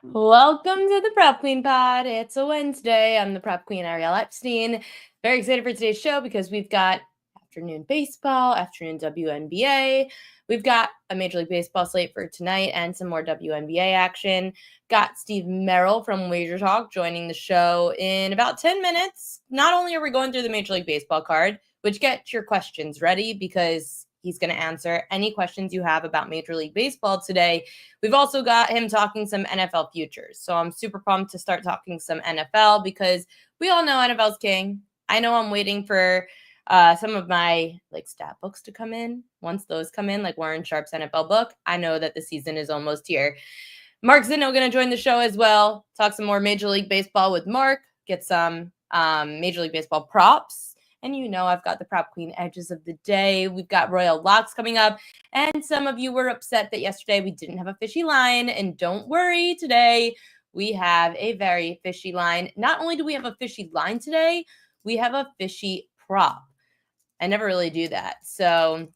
Welcome to the Prep Queen Pod. It's a Wednesday. I'm the Prep Queen, Ariel Epstein. Very excited for today's show because we've got afternoon baseball, afternoon WNBA. We've got a Major League Baseball slate for tonight and some more WNBA action. Got Steve Merrill from WagerTalk joining the show in about 10 minutes. Not only are we going through the Major League Baseball card, which get your questions ready because he's going to answer any questions you have about Major League Baseball today. We've also got him talking some NFL futures. So I'm super pumped to start talking some NFL because we all know NFL's king. I know I'm waiting for some of my stat books to come in. Once those come in, like Warren Sharp's NFL book, I know that the season is almost here. Mark Zinno going to join the show as well. Talk some more Major League Baseball with Mark. Get some Major League Baseball props. And I've got the Prop Queen edges of the day. We've got Royal Locks coming up. And some of you were upset that yesterday we didn't have a fishy line. And don't worry, today we have a very fishy line. Not only do we have a fishy line today, we have a fishy prop. I never really do that. So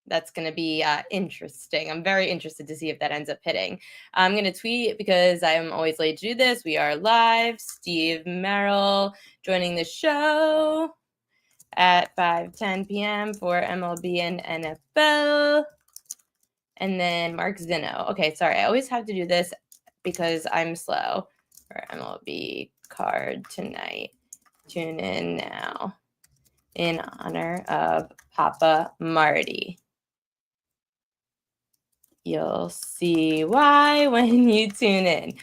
that's going to be interesting. I'm very interested to see if that ends up hitting. I'm going to tweet because I'm always late to do this. We are live. Steve Merrill joining the show at 5:10 p.m. for MLB and NFL. And then Mark Zinno. Okay, sorry. I always have to do this because I'm slow. For MLB card tonight. Tune in now in honor of Papa Marty. You'll see why when you tune in.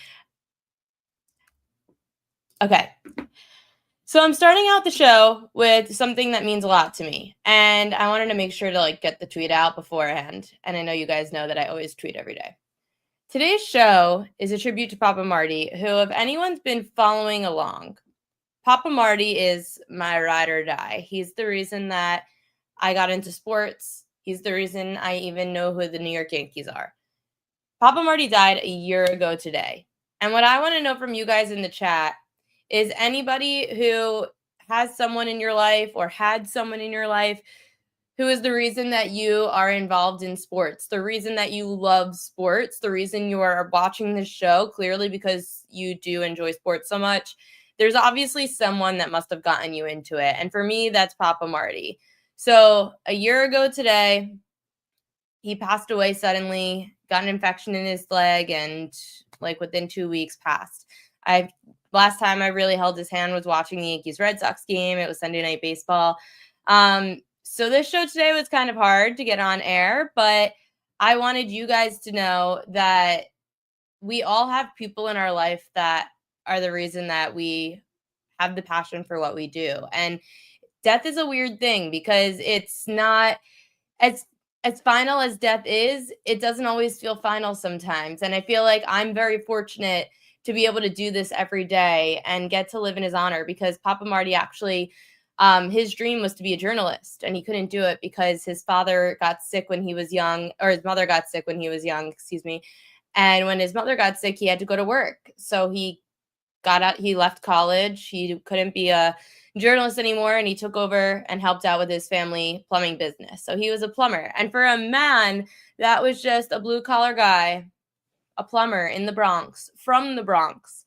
Okay. So I'm starting out the show with something that means a lot to me. And I wanted to make sure to get the tweet out beforehand. And I know you guys know that I always tweet every day. Today's show is a tribute to Papa Marty, who, if anyone's been following along, Papa Marty is my ride or die. He's the reason that I got into sports. He's the reason I even know who the New York Yankees are. Papa Marty died a year ago today. And what I want to know from you guys in the chat is anybody who has someone in your life or had someone in your life who is the reason that you are involved in sports, the reason that you love sports, the reason you are watching this show, clearly because you do enjoy sports so much. There's obviously someone that must have gotten you into it. And for me, that's Papa Marty. So a year ago today, he passed away suddenly, got an infection in his leg, and within 2 weeks passed. Last time I really held his hand was watching the Yankees-Red Sox game. It was Sunday Night Baseball. So this show today was kind of hard to get on air, but I wanted you guys to know that we all have people in our life that are the reason that we have the passion for what we do. And death is a weird thing because it's not as final as death is, it doesn't always feel final sometimes. And I feel like I'm very fortunate to be able to do this every day and get to live in his honor because Papa Marty actually, his dream was to be a journalist and he couldn't do it because his father got sick when he was young, or his mother got sick when he was young, excuse me. And when his mother got sick, he had to go to work. So he got out, he left college. He couldn't be a journalist anymore, and he took over and helped out with his family plumbing business. So he was a plumber. And for a man that was just a blue collar guy, a plumber in the Bronx, from the Bronx,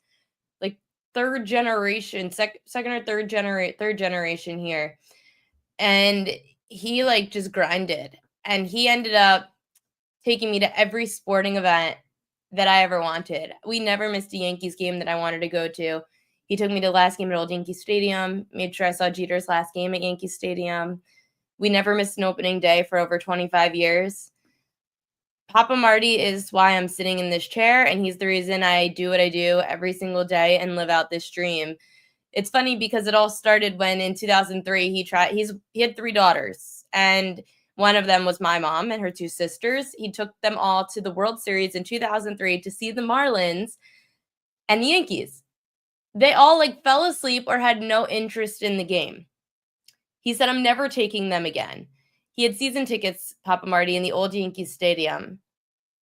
third generation, second or third generation here. And he just grinded. And he ended up taking me to every sporting event that I ever wanted. We never missed a Yankees game that I wanted to go to. He took me to the last game at Old Yankee Stadium, made sure I saw Jeter's last game at Yankee Stadium. We never missed an opening day for over 25 years. Papa Marty is why I'm sitting in this chair, and he's the reason I do what I do every single day and live out this dream. It's funny because it all started when in 2003 he had 3 daughters, and one of them was my mom and her 2 sisters. He took them all to the World Series in 2003 to see the Marlins and the Yankees. They all fell asleep or had no interest in the game. He said, I'm never taking them again. He had season tickets, Papa Marty, in the Old Yankee Stadium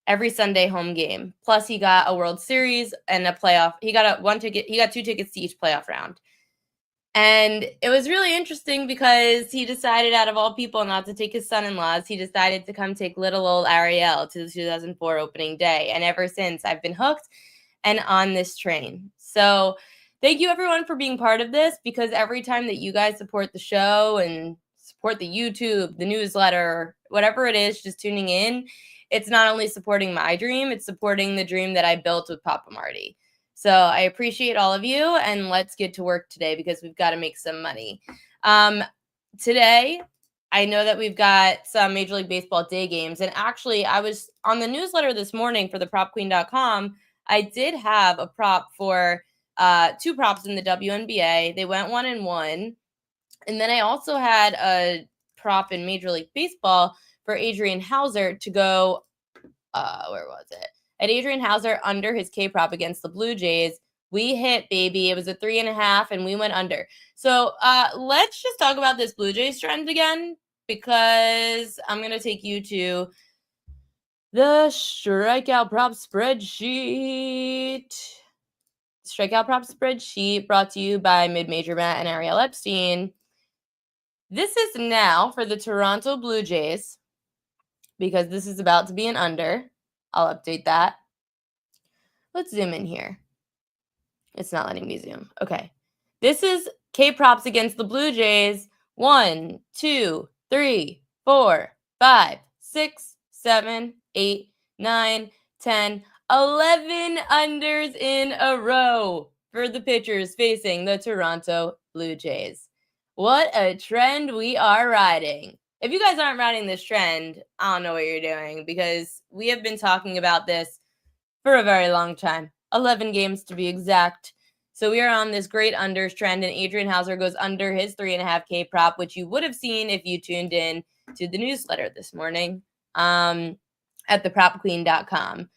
every Sunday home game. Plus, he got a World Series and a playoff. He got 2 tickets to each playoff round. And it was really interesting because he decided, out of all people, not to take his son-in-laws. He decided to come take little old Ariel to the 2004 opening day. And ever since, I've been hooked and on this train. So thank you, everyone, for being part of this, because every time that you guys support the show and support the YouTube, the newsletter, whatever it is, just tuning in, it's not only supporting my dream, it's supporting the dream that I built with Papa Marty. So I appreciate all of you, and let's get to work today because we've got to make some money. Today, I know that we've got some Major League Baseball day games, and actually, I was on the newsletter this morning for the PropQueen.com. I did have a prop for 2 props in the WNBA. They went 1-1, and then I also had a prop in Major League Baseball for Adrian Hauser to go. Where was it? At Adrian Hauser under his K prop against the Blue Jays. We hit, baby. It was a 3.5, and we went under. So let's just talk about this Blue Jays trend again, because I'm going to take you to the strikeout prop spreadsheet. Strikeout prop spreadsheet brought to you by Mid-Major Matt and Ariel Epstein. This is now for the Toronto Blue Jays, because this is about to be an under. I'll update that. Let's zoom in here. It's not letting me zoom. Okay. This is K props against the Blue Jays. 1, 2, 3, 4, 5, 6, 7, 8, 9, 10, 11 unders in a row for the pitchers facing the Toronto Blue Jays. What a trend we are riding. If you guys aren't riding this trend, I don't know what you're doing, because we have been talking about this for a very long time. 11 games to be exact. So we are on this great unders trend, and Adrian Hauser goes under his 3.5K prop, which you would have seen if you tuned in to the newsletter this morning at thepropqueen.com.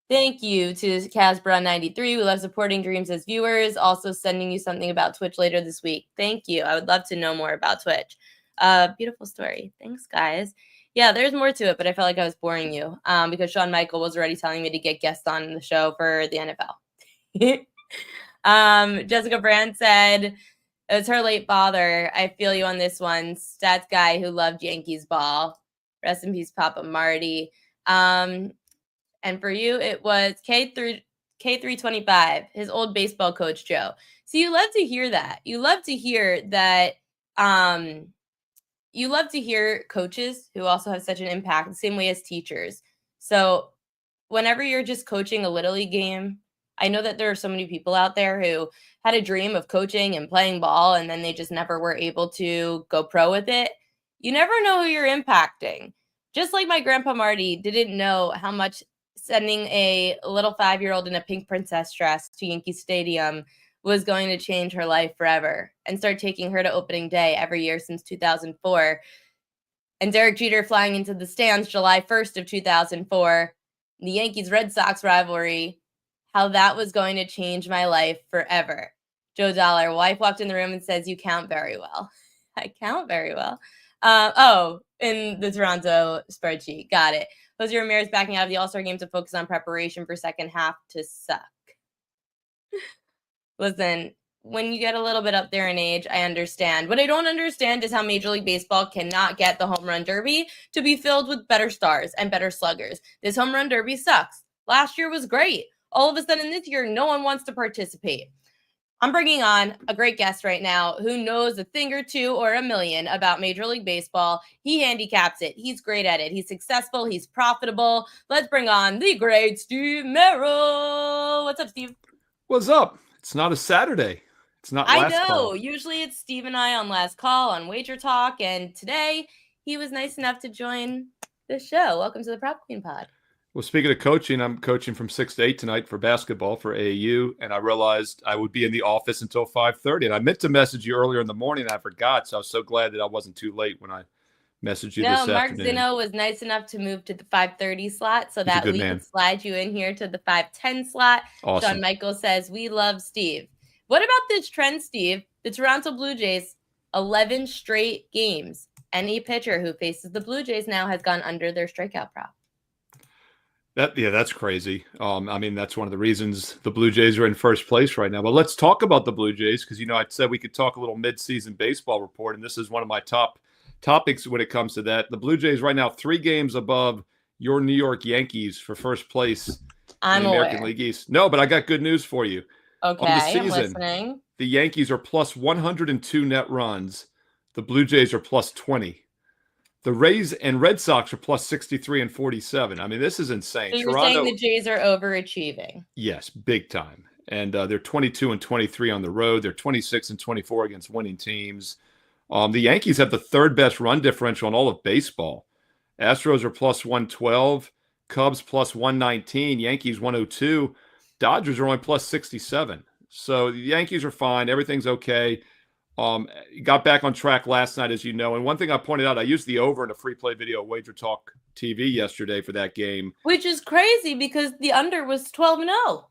Thank you to Casbra93. We love supporting dreams as viewers. Also sending you something about Twitch later this week. Thank you. I would love to know more about Twitch. Beautiful story. Thanks, guys. Yeah, there's more to it, but I felt like I was boring you because Shawn Michael was already telling me to get guests on the show for the NFL. Jessica Brand said it was her late father. I feel you on this one. Stats guy who loved Yankees ball. Rest in peace, Papa Marty. And for you, it was K325, his old baseball coach, Joe. So you love to hear that. You love to hear that. You love to hear coaches who also have such an impact, the same way as teachers. So whenever you're just coaching a Little League game, I know that there are so many people out there who had a dream of coaching and playing ball, and then they just never were able to go pro with it. You never know who you're impacting. Just like my grandpa Marty didn't know how much sending a little 5-year-old in a pink princess dress to Yankee Stadium was going to change her life forever, and start taking her to opening day every year since 2004. And Derek Jeter flying into the stands July 1st of 2004, the Yankees-Red Sox rivalry, how that was going to change my life forever. Joe Dollar, wife walked in the room and says, "You count very well." I count very well. In the Toronto spreadsheet. Got it. Jose Ramirez backing out of the All-Star game to focus on preparation for second half to suck. Listen, when you get a little bit up there in age, I understand. What I don't understand is how Major League Baseball cannot get the home run derby to be filled with better stars and better sluggers. This home run derby sucks. Last year was great. All of a sudden this year, no one wants to participate. I'm bringing on a great guest right now who knows a thing or two or a million about Major League Baseball. He handicaps it. He's great at it. He's successful. He's profitable. Let's bring on the great Steve Merrill. What's up, Steve? What's up? It's not a Saturday. It's not last call. I know. Usually it's Steve and I on Last Call on WagerTalk, and today he was nice enough to join the show. Welcome to the Prop Queen Pod. Well, speaking of coaching, I'm coaching from 6 to 8 tonight for basketball for AAU, and I realized I would be in the office until 5:30. And I meant to message you earlier in the morning, and I forgot, so I was so glad that I wasn't too late when I messaged you this afternoon. Mark Zinno was nice enough to move to the 5:30 slot so that we could slide you in here to the 5:10 slot. Awesome. Shawn Michael says, "We love Steve." What about this trend, Steve? The Toronto Blue Jays, 11 straight games. Any pitcher who faces the Blue Jays now has gone under their strikeout prop. That's crazy. I mean, that's one of the reasons the Blue Jays are in first place right now. But let's talk about the Blue Jays because I said we could talk a little midseason baseball report, and this is one of my top topics when it comes to that. The Blue Jays right now 3 games above your New York Yankees for first place in I'm the American aware. League East. No, but I got good news for you. On the Okay, I'm season, listening. the Yankees are plus 102 net runs. The Blue Jays are plus 20. The Rays and Red Sox are plus 63 and 47. I mean, this is insane. So you're saying Toronto, the Jays are overachieving? yes, big time. And they're 22 and 23 on the road. They're 26 and 24 against winning teams. The Yankees have the 3rd best run differential in all of baseball. Astros are plus 112, Cubs plus 119, Yankees 102, Dodgers are only plus 67. So the Yankees are fine. Everything's okay. Got back on track last night, as you know. And one thing I pointed out, I used the over in a free play video, WagerTalk TV yesterday for that game. Which is crazy because the under was 12-0.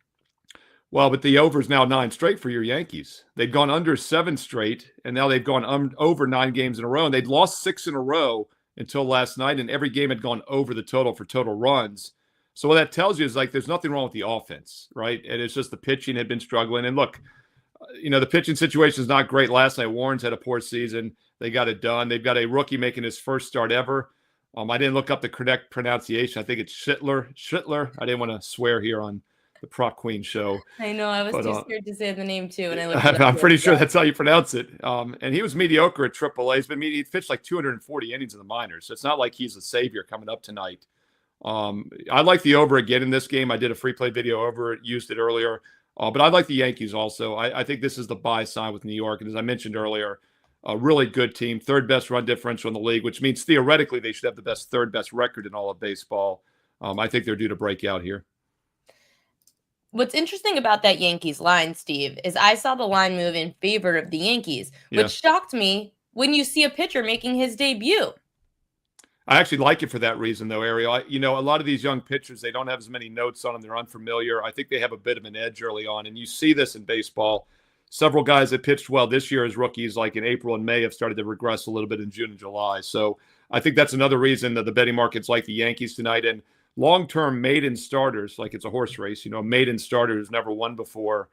Well, but the over is now 9 straight for your Yankees. They'd gone under 7 straight, and now they've gone over 9 games in a row. And they'd lost 6 in a row until last night, and every game had gone over the total for total runs. So what that tells you is there's nothing wrong with the offense, right? And it's just the pitching had been struggling. And look, the pitching situation is not great. Last night, Warren's had a poor season. They got it done. They've got a rookie making his first start ever. I didn't look up the correct pronunciation. I think it's Schittler. I didn't want to swear here on the Prop Queen show. I know. I was too scared to say the name too, and I looked it up. I'm pretty sure that's how you pronounce it. And he was mediocre at AAA. He pitched like 240 innings in the minors, so it's not like he's a savior coming up tonight. I like the over again in this game. I did a free play video over it, used it earlier. But I like the Yankees also. I think this is the buy sign with New York. And as I mentioned earlier, a really good team, 3rd best run differential in the league, which means theoretically they should have the 3rd best record in all of baseball. I think they're due to break out here. What's interesting about that Yankees line, Steve, is I saw the line move in favor of the Yankees, which shocked me when you see a pitcher making his debut. I actually like it for that reason, though, Ariel. A lot of these young pitchers, they don't have as many notes on them. They're unfamiliar. I think they have a bit of an edge early on, and you see this in baseball. Several guys that pitched well this year as rookies, like in April and May, have started to regress a little bit in June and July. So I think that's another reason that the betting markets like the Yankees tonight. And long-term maiden starters, like it's a horse race, maiden starter who's never won before,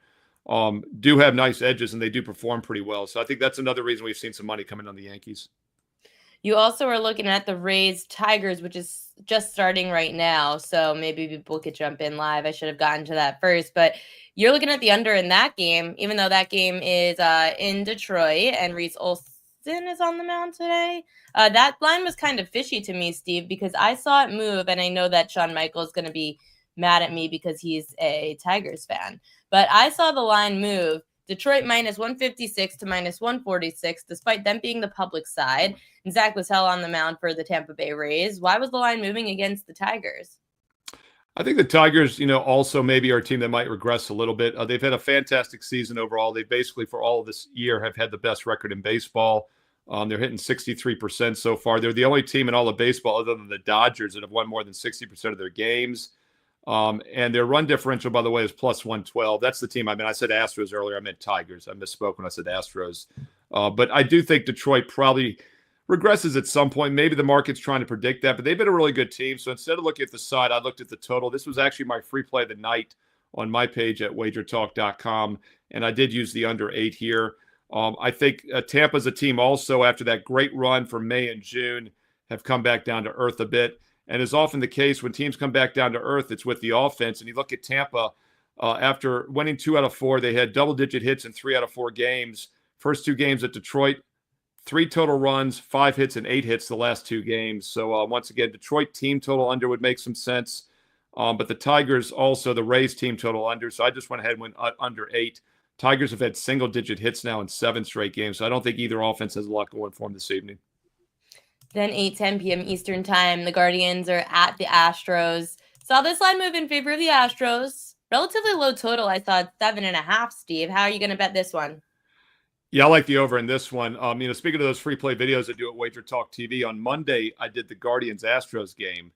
do have nice edges, and they do perform pretty well. So I think that's another reason we've seen some money coming on the Yankees. You also are looking at the Rays Tigers, which is just starting right now. So maybe people could jump in live. I should have gotten to that first. But you're looking at the under in that game, even though that game is in Detroit and Reese Olson is on the mound today. That line was kind of fishy to me, Steve, because I saw it move. And I know that Shawn Michaels is going to be mad at me because he's a Tigers fan. But I saw the line move. Detroit minus 156 to minus 146, despite them being the public side. And Zach was hell on the mound for the Tampa Bay Rays. Why was the line moving against the Tigers? I think the Tigers, also maybe are a team that might regress a little bit. They've had a fantastic season overall. They basically, for all of this year, have had the best record in baseball. They're hitting 63% so far. They're the only team in all of baseball, other than the Dodgers, that have won more than 60% of their games. And their run differential, by the way, is plus 112. That's the team. I said Astros earlier. I meant Tigers. I misspoke when I said Astros. But I do think Detroit probably regresses at some point. Maybe the market's trying to predict that, but they've been a really good team. So instead of looking at the side, I looked at the total. This was actually my free play of the night on my page at WagerTalk.com, and I did use the under 8 here. I think Tampa's a team also, after that great run for May and June, have come back down to earth a bit. And as often the case, when teams come back down to earth, it's with the offense. And you look at Tampa, after winning 2 out of 4, they had double-digit hits in 3 out of 4 games. First 2 games at Detroit, 3 total runs, 5 hits, and 8 hits the last 2 games. So once again, Detroit team total under would make some sense. But the Tigers also, the Rays team total under. So I just went ahead and went under 8. Tigers have had single-digit hits now in 7 straight games. So I don't think either offense has a lot going for them this evening. Then 8:10 p.m. Eastern time, the Guardians are at the Astros. Saw this line move in favor of the Astros. Relatively low total. I saw 7.5, Steve. How are you going to bet this one? Yeah, I like the over in this one. Speaking of those free play videos I do at Wager Talk TV, on Monday, I did the Guardians-Astros game.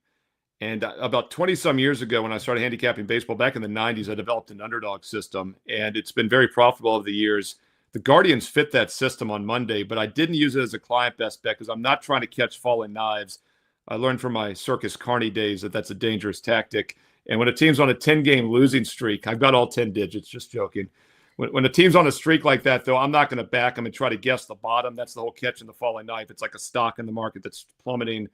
And about 20-some years ago, when I started handicapping baseball back in the 90s, I developed an underdog system, and it's been very profitable over the years. The Guardians fit that system on Monday, but I didn't use it as a client best bet because I'm not trying to catch falling knives. I learned from my Circus Carney days that that's a dangerous tactic. And when a team's on a 10-game losing streak, I've got all 10 digits, just joking. When a team's on a streak like that, though, I'm not going to back them and try to guess the bottom. That's the whole catch in the falling knife. It's like a stock in the market that's plummeting.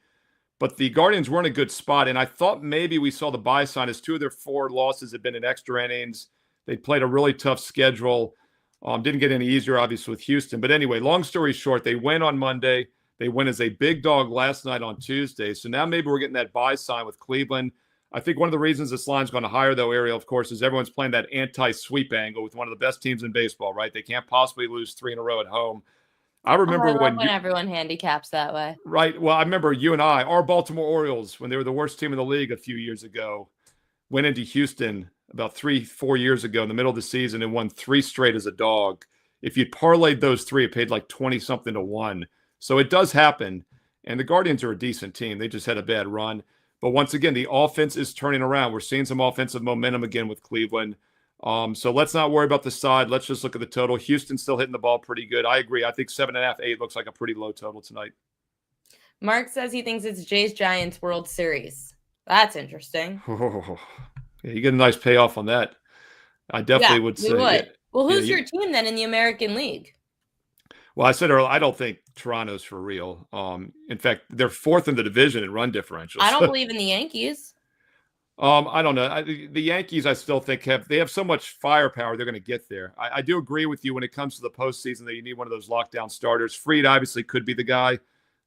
But the Guardians were in a good spot, and I thought maybe we saw the buy sign as 2 of their 4 losses had been in extra innings. They played a really tough schedule. Didn't get any easier, obviously, with Houston. But anyway, long story short, they win on Monday. They win as a big dog last night on Tuesday. So now maybe we're getting that buy sign with Cleveland. I think one of the reasons this line's going to higher, though, Ariel, of course, is everyone's playing that anti-sweep angle with one of the best teams in baseball, right? They can't possibly lose 3 in a row at home. I remember when everyone handicaps that way. Right. Well, I remember you and our Baltimore Orioles, when they were the worst team in the league a few years ago, went into Houston about 3-4 years ago in the middle of the season and won 3 straight as a dog. If you'd parlayed those 3, it paid like 20-something to 1. So it does happen. And the Guardians are a decent team. They just had a bad run. But once again, the offense is turning around. We're seeing some offensive momentum again with Cleveland. So let's not worry about the side. Let's just look at the total. Houston's still hitting the ball pretty good. I agree. I think 7.5, 8 looks like a pretty low total tonight. Mark says he thinks it's Jays Giants World Series. That's interesting. Oh, yeah, you get a nice payoff on that. I definitely would say. Yeah, well, who's your team then in the American League? Well, I said earlier, I don't think Toronto's for real. In fact, they're 4th in the division in run differential. I don't believe in the Yankees. I don't know. The Yankees, I still think they have so much firepower. They're going to get there. I do agree with you when it comes to the postseason that you need one of those lockdown starters. Fried obviously could be the guy.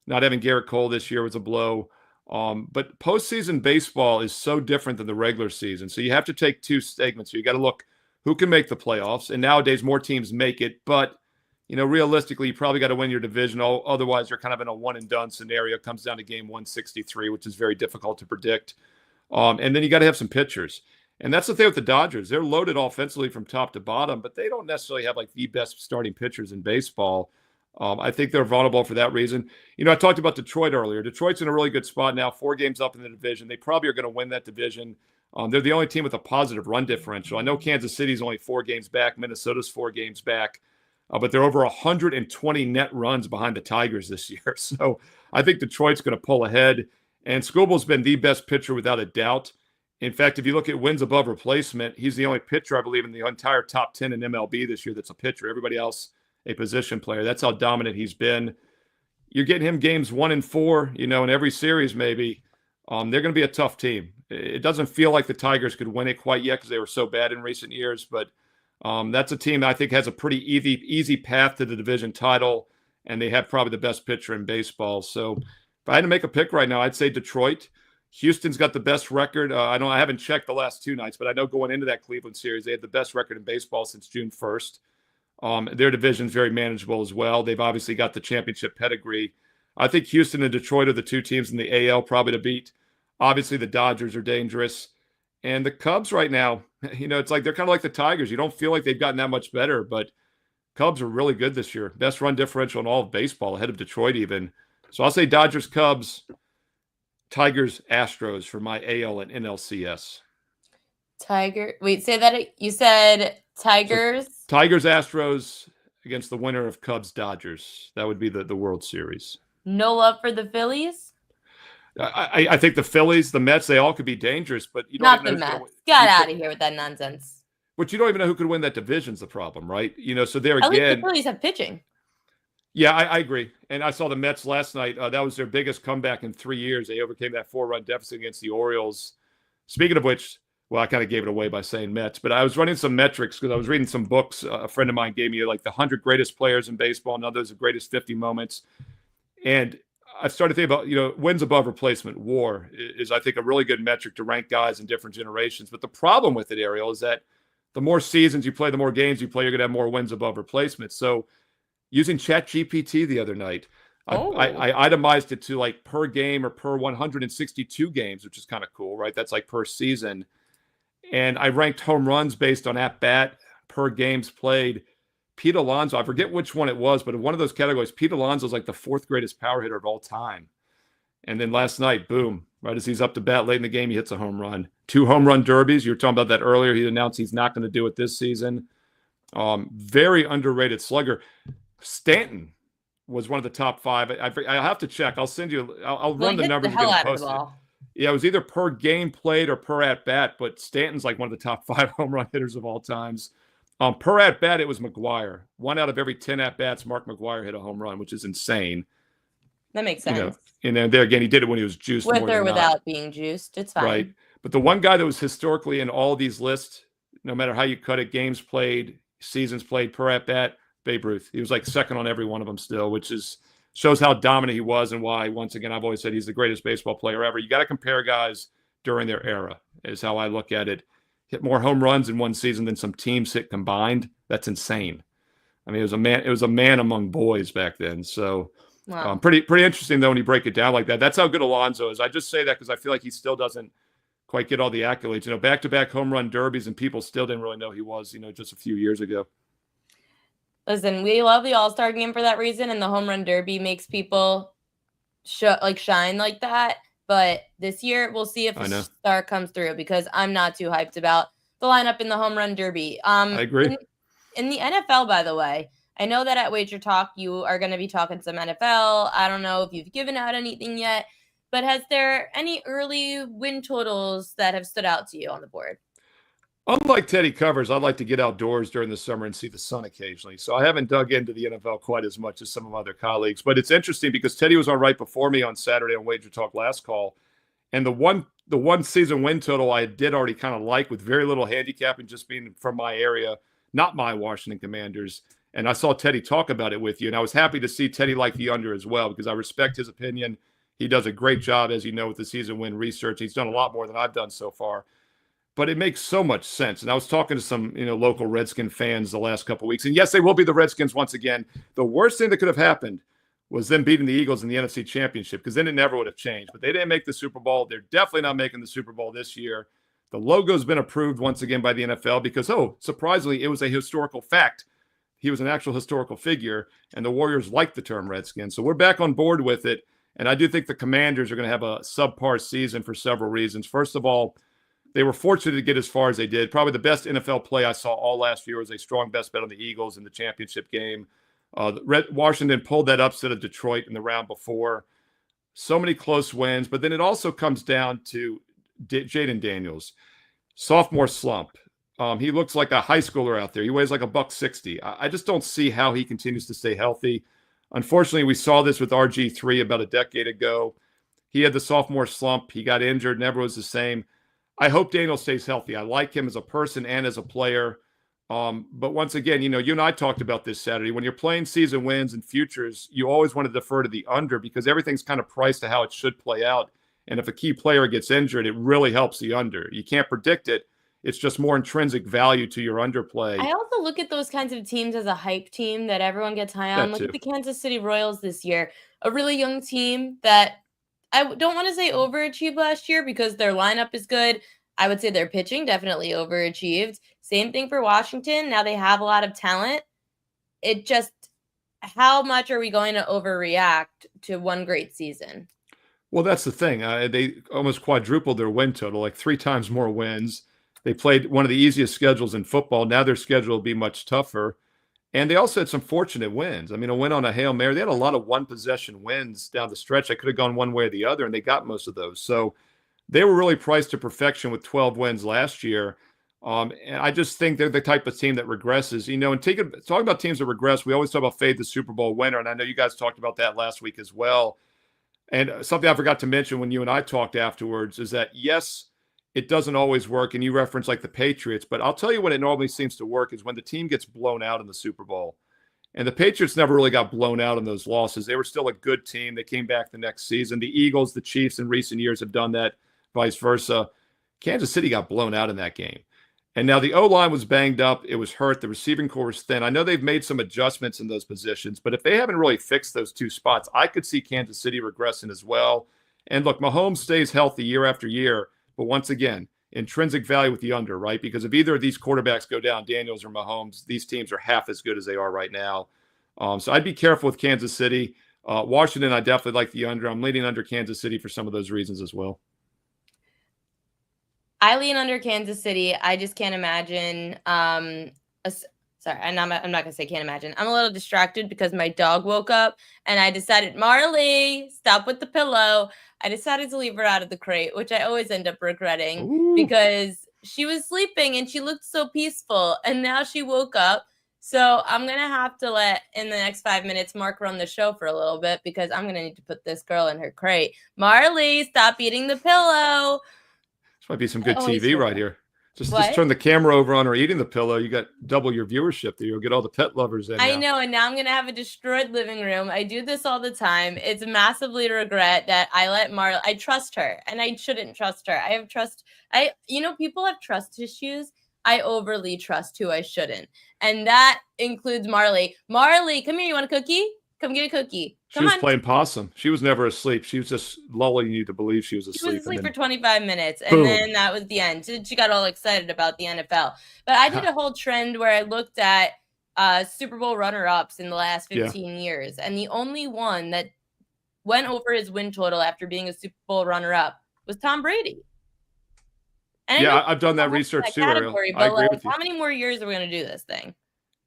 Not having Garrett Cole this year was a blow. But postseason baseball is so different than the regular season. So you have to take 2 segments. So you got to look who can make the playoffs. And nowadays more teams make it. But, realistically, you probably got to win your division. Otherwise, you're kind of in a one-and-done scenario. It comes down to game 163, which is very difficult to predict. And then you got to have some pitchers. And that's the thing with the Dodgers. They're loaded offensively from top to bottom, but they don't necessarily have like the best starting pitchers in baseball. I think they're vulnerable for that reason. I talked about Detroit earlier. Detroit's in a really good spot now, 4 games up in the division. They probably are going to win that division. They're the only team with a positive run differential. I know Kansas City's only 4 games back. Minnesota's 4 games back. But they're over 120 net runs behind the Tigers this year. So I think Detroit's going to pull ahead. And Scooble's been the best pitcher without a doubt. In fact, if you look at wins above replacement, he's the only pitcher, I believe, in the entire top 10 in MLB this year that's a pitcher. Everybody else, a position player. That's how dominant he's been. You're getting him games 1 and 4, in every series maybe. They're going to be a tough team. It doesn't feel like the Tigers could win it quite yet because they were so bad in recent years. But that's a team that I think has a pretty easy path to the division title, and they have probably the best pitcher in baseball. So if I had to make a pick right now, I'd say Detroit. Houston's got the best record. I haven't checked the last 2 nights, but I know going into that Cleveland series, they had the best record in baseball since June 1st. Their division's very manageable as well. They've obviously got the championship pedigree. I think Houston and Detroit are the 2 teams in the AL probably to beat. Obviously, the Dodgers are dangerous. And the Cubs right now, it's like they're kind of like the Tigers. You don't feel like they've gotten that much better, but Cubs are really good this year. Best run differential in all of baseball, ahead of Detroit even. So I'll say Dodgers, Cubs, Tigers, Astros for my AL and NLCS. Wait, say that. You said Tigers? So Tigers, Astros against the winner of Cubs, Dodgers. That would be the World Series. No love for the Phillies? I think the Phillies, the Mets, they all could be dangerous, but you don't Not even the know Mets. Get out of here with that nonsense. But you don't even know who could win that division's the problem, right? So there At least again. the Phillies have pitching. Yeah, I agree. And I saw the Mets last night. That was their biggest comeback in 3 years. They overcame that 4-run deficit against the Orioles. Speaking of which, well, I kind of gave it away by saying Mets, but I was running some metrics because I was reading some books. A friend of mine gave me like the 100 greatest players in baseball and others the greatest 50 moments. And I started thinking about, wins above replacement WAR is, I think, a really good metric to rank guys in different generations. But the problem with it, Ariel, is that the more seasons you play, the more games you play, you're going to have more wins above replacement. So using ChatGPT the other night, I itemized it to like per game or per 162 games, which is kind of cool, right? That's like per season. And I ranked home runs based on at-bat per games played. Pete Alonso, I forget which one it was, but in one of those categories, Pete Alonso is like the 4th greatest power hitter of all time. And then last night, boom, right as he's up to bat late in the game, he hits a home run. 2 home run derbies. You were talking about that earlier. He announced he's not going to do it this season. Very underrated slugger. Stanton was one of the top 5. I have to check. I'll send you. I'll run the numbers. The hell out of the ball. Yeah, it was either per game played or per at bat, but Stanton's like one of the top 5 home run hitters of all times. Per at bat, it was McGuire. 1 out of every 10 at bats, Mark McGuire hit a home run, which is insane. That makes sense. And then there again, he did it when he was juiced With more or than not. without being juiced, it's fine. Right. But the one guy that was historically in all these lists, no matter how you cut it, games played, seasons played per at bat, Babe Ruth. He was like second on every one of them still, which shows how dominant he was and why, once again, I've always said he's the greatest baseball player ever. You got to compare guys during their era, is how I look at it. Hit more home runs in one season than some teams hit combined. That's insane. I mean, it was a man among boys back then. So Wow. pretty interesting, though, when you break it down like that. That's how good Alonso is. I just say that because I feel like he still doesn't quite get all the accolades. Back-to-back home run derbies, and people still didn't really know he was, just a few years ago. Listen, we love the All-Star game for that reason, and the home run derby makes people shine like that. But this year, we'll see if a star comes through, because I'm not too hyped about the lineup in the home run derby. I agree. In the NFL, by the way, I know that at WagerTalk, you are going to be talking some NFL. I don't know if you've given out anything yet, but has there any early win totals that have stood out to you on the board? Unlike Teddy Covers, I'd like to get outdoors during the summer and see the sun occasionally. So I haven't dug into the NFL quite as much as some of my other colleagues. But it's interesting because Teddy was on right before me on Saturday on WagerTalk last call. And the one season win total I did already kind of like, with very little handicapping, just being from my area, not my Washington Commanders. And I saw Teddy talk about it with you. And I was happy to see Teddy like the under as well, because I respect his opinion. He does a great job, as you know, with the season win research. He's done a lot more than I've done so far. But it makes so much sense. And I was talking to some, local Redskin fans the last couple of weeks. And yes, they will be the Redskins once again. The worst thing that could have happened was them beating the Eagles in the NFC Championship, because then it never would have changed. But they didn't make the Super Bowl. They're definitely not making the Super Bowl this year. The logo's been approved once again by the NFL because, surprisingly, it was a historical fact. He was an actual historical figure, and the Warriors liked the term Redskin. So we're back on board with it. And I do think the Commanders are going to have a subpar season for several reasons. First of all, they were fortunate to get as far as they did. Probably the best NFL play I saw all last year was a strong best bet on the Eagles in the championship game. Washington pulled that upset of Detroit in the round before. So many close wins. But then it also comes down to Jaden Daniels. Sophomore slump. He looks like a high schooler out there. He weighs like $160. I just don't see how he continues to stay healthy. Unfortunately, we saw this with RG3 about a decade ago. He had the sophomore slump. He got injured. Never was the same. I hope Daniel stays healthy. I like him as a person and as a player. But once again, you and I talked about this Saturday. When you're playing season wins and futures, you always want to defer to the under, because everything's kind of priced to how it should play out. And if a key player gets injured, it really helps the under. You can't predict it. It's just more intrinsic value to your underplay. I also look at those kinds of teams as a hype team that everyone gets high on. Look at the Kansas City Royals this year, a really young team that I don't want to say overachieved last year, because their lineup is good. I would say their pitching definitely overachieved. Same thing for Washington. Now they have a lot of talent. It just, how much are we going to overreact to one great season? Well, that's the thing. They almost quadrupled their win total, like 3 times more wins. They played one of the easiest schedules in football. Now their schedule will be much tougher. And they also had some fortunate wins. I mean, a win on a Hail Mary. They had a lot of one-possession wins down the stretch. They could have gone one way or the other, and they got most of those. So they were really priced to perfection with 12 wins last year. And I just think they're the type of team that regresses. And talking about teams that regress, we always talk about fade the Super Bowl winner. And I know you guys talked about that last week as well. And something I forgot to mention when you and I talked afterwards is that, yes, it doesn't always work. And you reference like the Patriots. But I'll tell you when it normally seems to work is when the team gets blown out in the Super Bowl. And the Patriots never really got blown out in those losses. They were still a good team. They came back the next season. The Eagles, the Chiefs in recent years have done that. Vice versa. Kansas City got blown out in that game. And now the O-line was banged up. It was hurt. The receiving core was thin. I know they've made some adjustments in those positions, but if they haven't really fixed those 2 spots, I could see Kansas City regressing as well. And look, Mahomes stays healthy year after year, but once again, intrinsic value with the under, right? Because if either of these quarterbacks go down, Daniels or Mahomes, these teams are half as good as they are right now. So I'd be careful with Kansas City. Washington, I definitely like the under. I'm leaning under Kansas City for some of those reasons as well. I lean under Kansas City. I just can't imagine Sorry, I'm not going to say can't imagine. I'm a little distracted because my dog woke up and I decided, Marley, stop with the pillow. I decided to leave her out of the crate, which I always end up regretting because she was sleeping and she looked so peaceful. And now she woke up. So I'm going to have to let, in the next 5 minutes, Mark run the show for a little bit because I'm going to need to put this girl in her crate. Marley, stop eating the pillow. This might be some good TV right here. Just What? turn the camera over on her eating the pillow. You got double your viewership there. You'll get all the pet lovers in. I know, and now I'm going to have a destroyed living room. I do this all the time. It's massively regret that I let Marley. I trust her, and I shouldn't trust her. I have trust. People have trust issues. I overly trust who I shouldn't, and that includes Marley. Marley, come here. You want a cookie? Come get a cookie. She was playing possum. She was never asleep. She was just lulling you to believe she was asleep. She was asleep for 25 minutes, and then that was the end. She got all excited about the NFL. But I did a whole trend where I looked at Super Bowl runner-ups in the last 15 years, and the only one that went over his win total after being a Super Bowl runner-up was Tom Brady. And I've done that research too, Ariel. I agree with you. How many more years are we going to do this thing?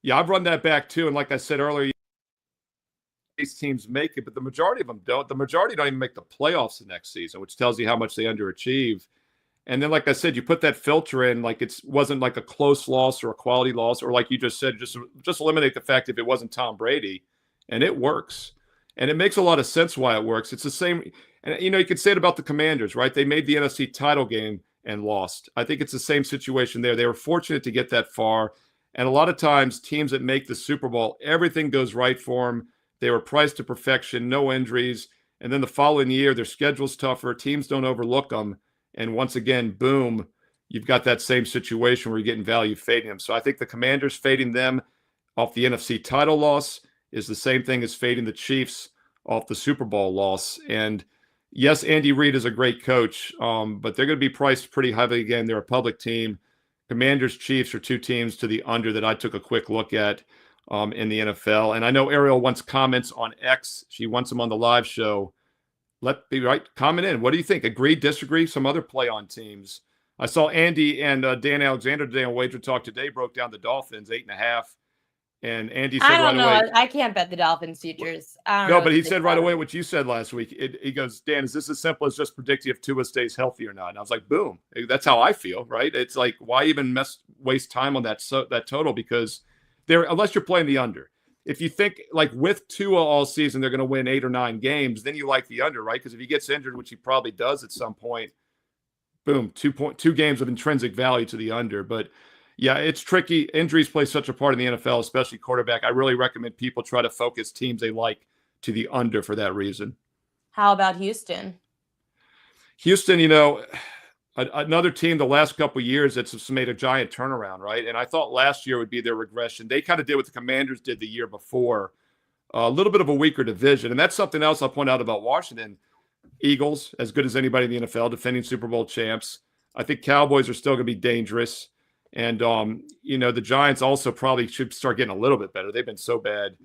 Yeah, I've run that back too, and like I said earlier, these teams make it, but the majority of them don't. The majority don't even make the playoffs the next season, which tells you how much they underachieve. And then, like I said, you put that filter in, like it wasn't like a close loss or a quality loss, or like you just said, just eliminate the fact if it wasn't Tom Brady, and it works. And it makes a lot of sense why it works. It's the same, and you could say it about the Commanders, right? They made the NFC title game and lost. I think it's the same situation there. They were fortunate to get that far. And a lot of times, teams that make the Super Bowl, everything goes right for them. They were priced to perfection, no injuries. And then the following year, their schedule's tougher. Teams don't overlook them. And once again, boom, you've got that same situation where you're getting value fading them. So I think the Commanders fading them off the NFC title loss is the same thing as fading the Chiefs off the Super Bowl loss. And yes, Andy Reid is a great coach, but they're going to be priced pretty heavily again. They're a public team. Commanders, Chiefs are two teams to the under that I took a quick look at in the NFL. And I know Ariel wants comments on X. She wants them on the live show. Comment in. What do you think? Agree, disagree? Some other play on teams. I saw Andy and Dan Alexander today on WagerTalk today broke down the Dolphins 8.5. And Andy said right away, I can't bet the Dolphins futures. But he said right away what you said last week. He goes, Dan, is this as simple as just predicting if Tua stays healthy or not? And I was like, boom. That's how I feel, right? It's like, why even waste time on that total? Because unless you're playing the under. If you think like with Tua all season, they're going to win 8 or 9 games, then you like the under, right? Because if he gets injured, which he probably does at some point, boom, 2 games of intrinsic value to the under. But yeah, it's tricky. Injuries play such a part in the NFL, especially quarterback. I really recommend people try to focus teams they like to the under for that reason. How about Houston? Houston, another team the last couple of years that's made a giant turnaround, right? And I thought last year would be their regression. They kind of did what the Commanders did the year before, a little bit of a weaker division. And that's something else I'll point out about Washington. Eagles, as good as anybody in the NFL, defending Super Bowl champs. I think Cowboys are still going to be dangerous. And, the Giants also probably should start getting a little bit better. They've been so bad.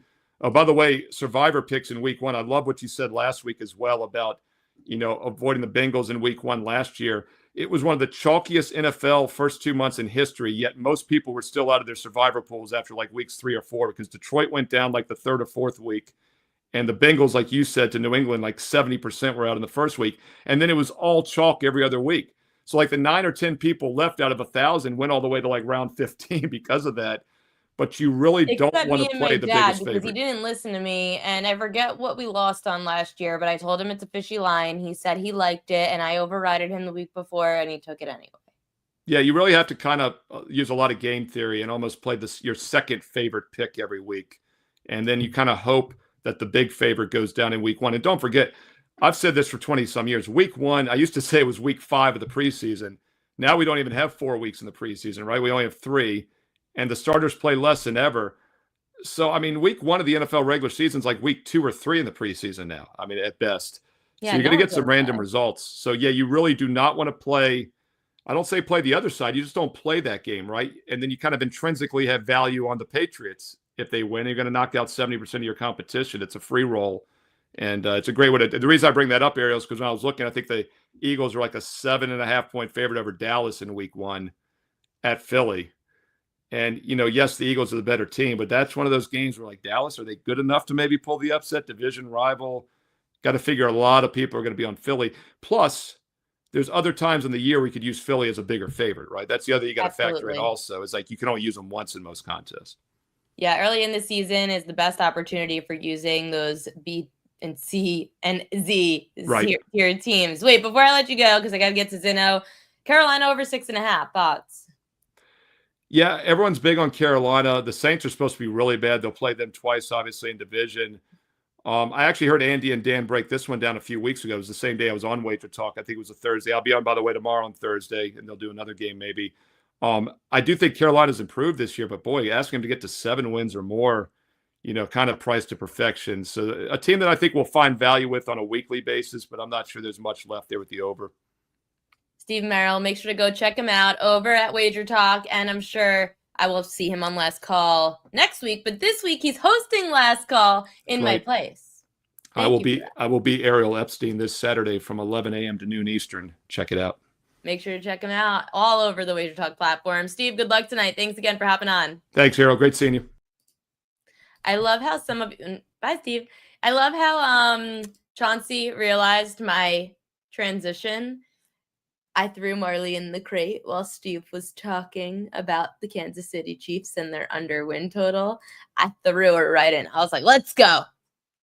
Oh, by the way, survivor picks in week 1. I love what you said last week as well about, avoiding the Bengals in week 1 last year. It was one of the chalkiest NFL first 2 months in history, yet most people were still out of their survivor pools after like weeks 3 or 4 because Detroit went down like the 3rd or 4th week. And the Bengals, like you said, to New England, like 70% were out in the first week. And then it was all chalk every other week. So like the 9 or 10 people left out of 1,000 went all the way to like round 15 because of that. But you really don't want to play the biggest favorite. Because he didn't listen to me, and I forget what we lost on last year, but I told him it's a fishy line. He said he liked it, and I overrided him the week before, and he took it anyway. Yeah, you really have to kind of use a lot of game theory and almost play your second favorite pick every week. And then you kind of hope that the big favorite goes down in week 1. And don't forget, I've said this for 20-some years. Week 1, I used to say it was week 5 of the preseason. Now we don't even have 4 weeks in the preseason, right? We only have 3. And the starters play less than ever. So, I mean, week 1 of the NFL regular season is like week 2 or 3 in the preseason now. I mean, at best. Yeah, so you're going to get some random results. So, yeah, you really do not want to play. I don't say play the other side. You just don't play that game, right? And then you kind of intrinsically have value on the Patriots. If they win, you're going to knock out 70% of your competition. It's a free roll. And it's a great way to. The reason I bring that up, Ariel, is because when I was looking, I think the Eagles are like a 7.5 point favorite over Dallas in week 1 at Philly. And, yes, the Eagles are the better team, but that's one of those games where, like, Dallas, are they good enough to maybe pull the upset? Division rival. Got to figure a lot of people are going to be on Philly. Plus, there's other times in the year we could use Philly as a bigger favorite, right? That's the other you got to factor in also. It's like you can only use them once in most contests. Yeah, early in the season is the best opportunity for using those B and C and Z tier teams. Wait, before I let you go, because I got to get to Zinno, Carolina over 6.5. Thoughts? Yeah, everyone's big on Carolina. The Saints are supposed to be really bad. They'll play them twice, obviously, in division. I actually heard Andy and Dan break this one down a few weeks ago. It was the same day I was on WagerTalk. I think it was a Thursday. I'll be on, by the way, tomorrow on Thursday, and they'll do another game maybe. I do think Carolina's improved this year, but boy, asking them to get to 7 wins or more, kind of priced to perfection. So a team that I think we'll find value with on a weekly basis, but I'm not sure there's much left there with the over. Steve Merrill, make sure to go check him out over at WagerTalk, and I'm sure I will see him on Last Call next week. But this week he's hosting Last Call in my place. I will be Ariel Epstein this Saturday from 11 a.m. to noon Eastern. Check it out. Make sure to check him out all over the WagerTalk platform. Steve, good luck tonight. Thanks again for hopping on. Thanks, Ariel. Great seeing you. I love how some of you. Bye, Steve. I love how Chauncey realized my transition. I threw Marley in the crate while Steve was talking about the Kansas City Chiefs and their under win total. I threw her right in. I was like, let's go.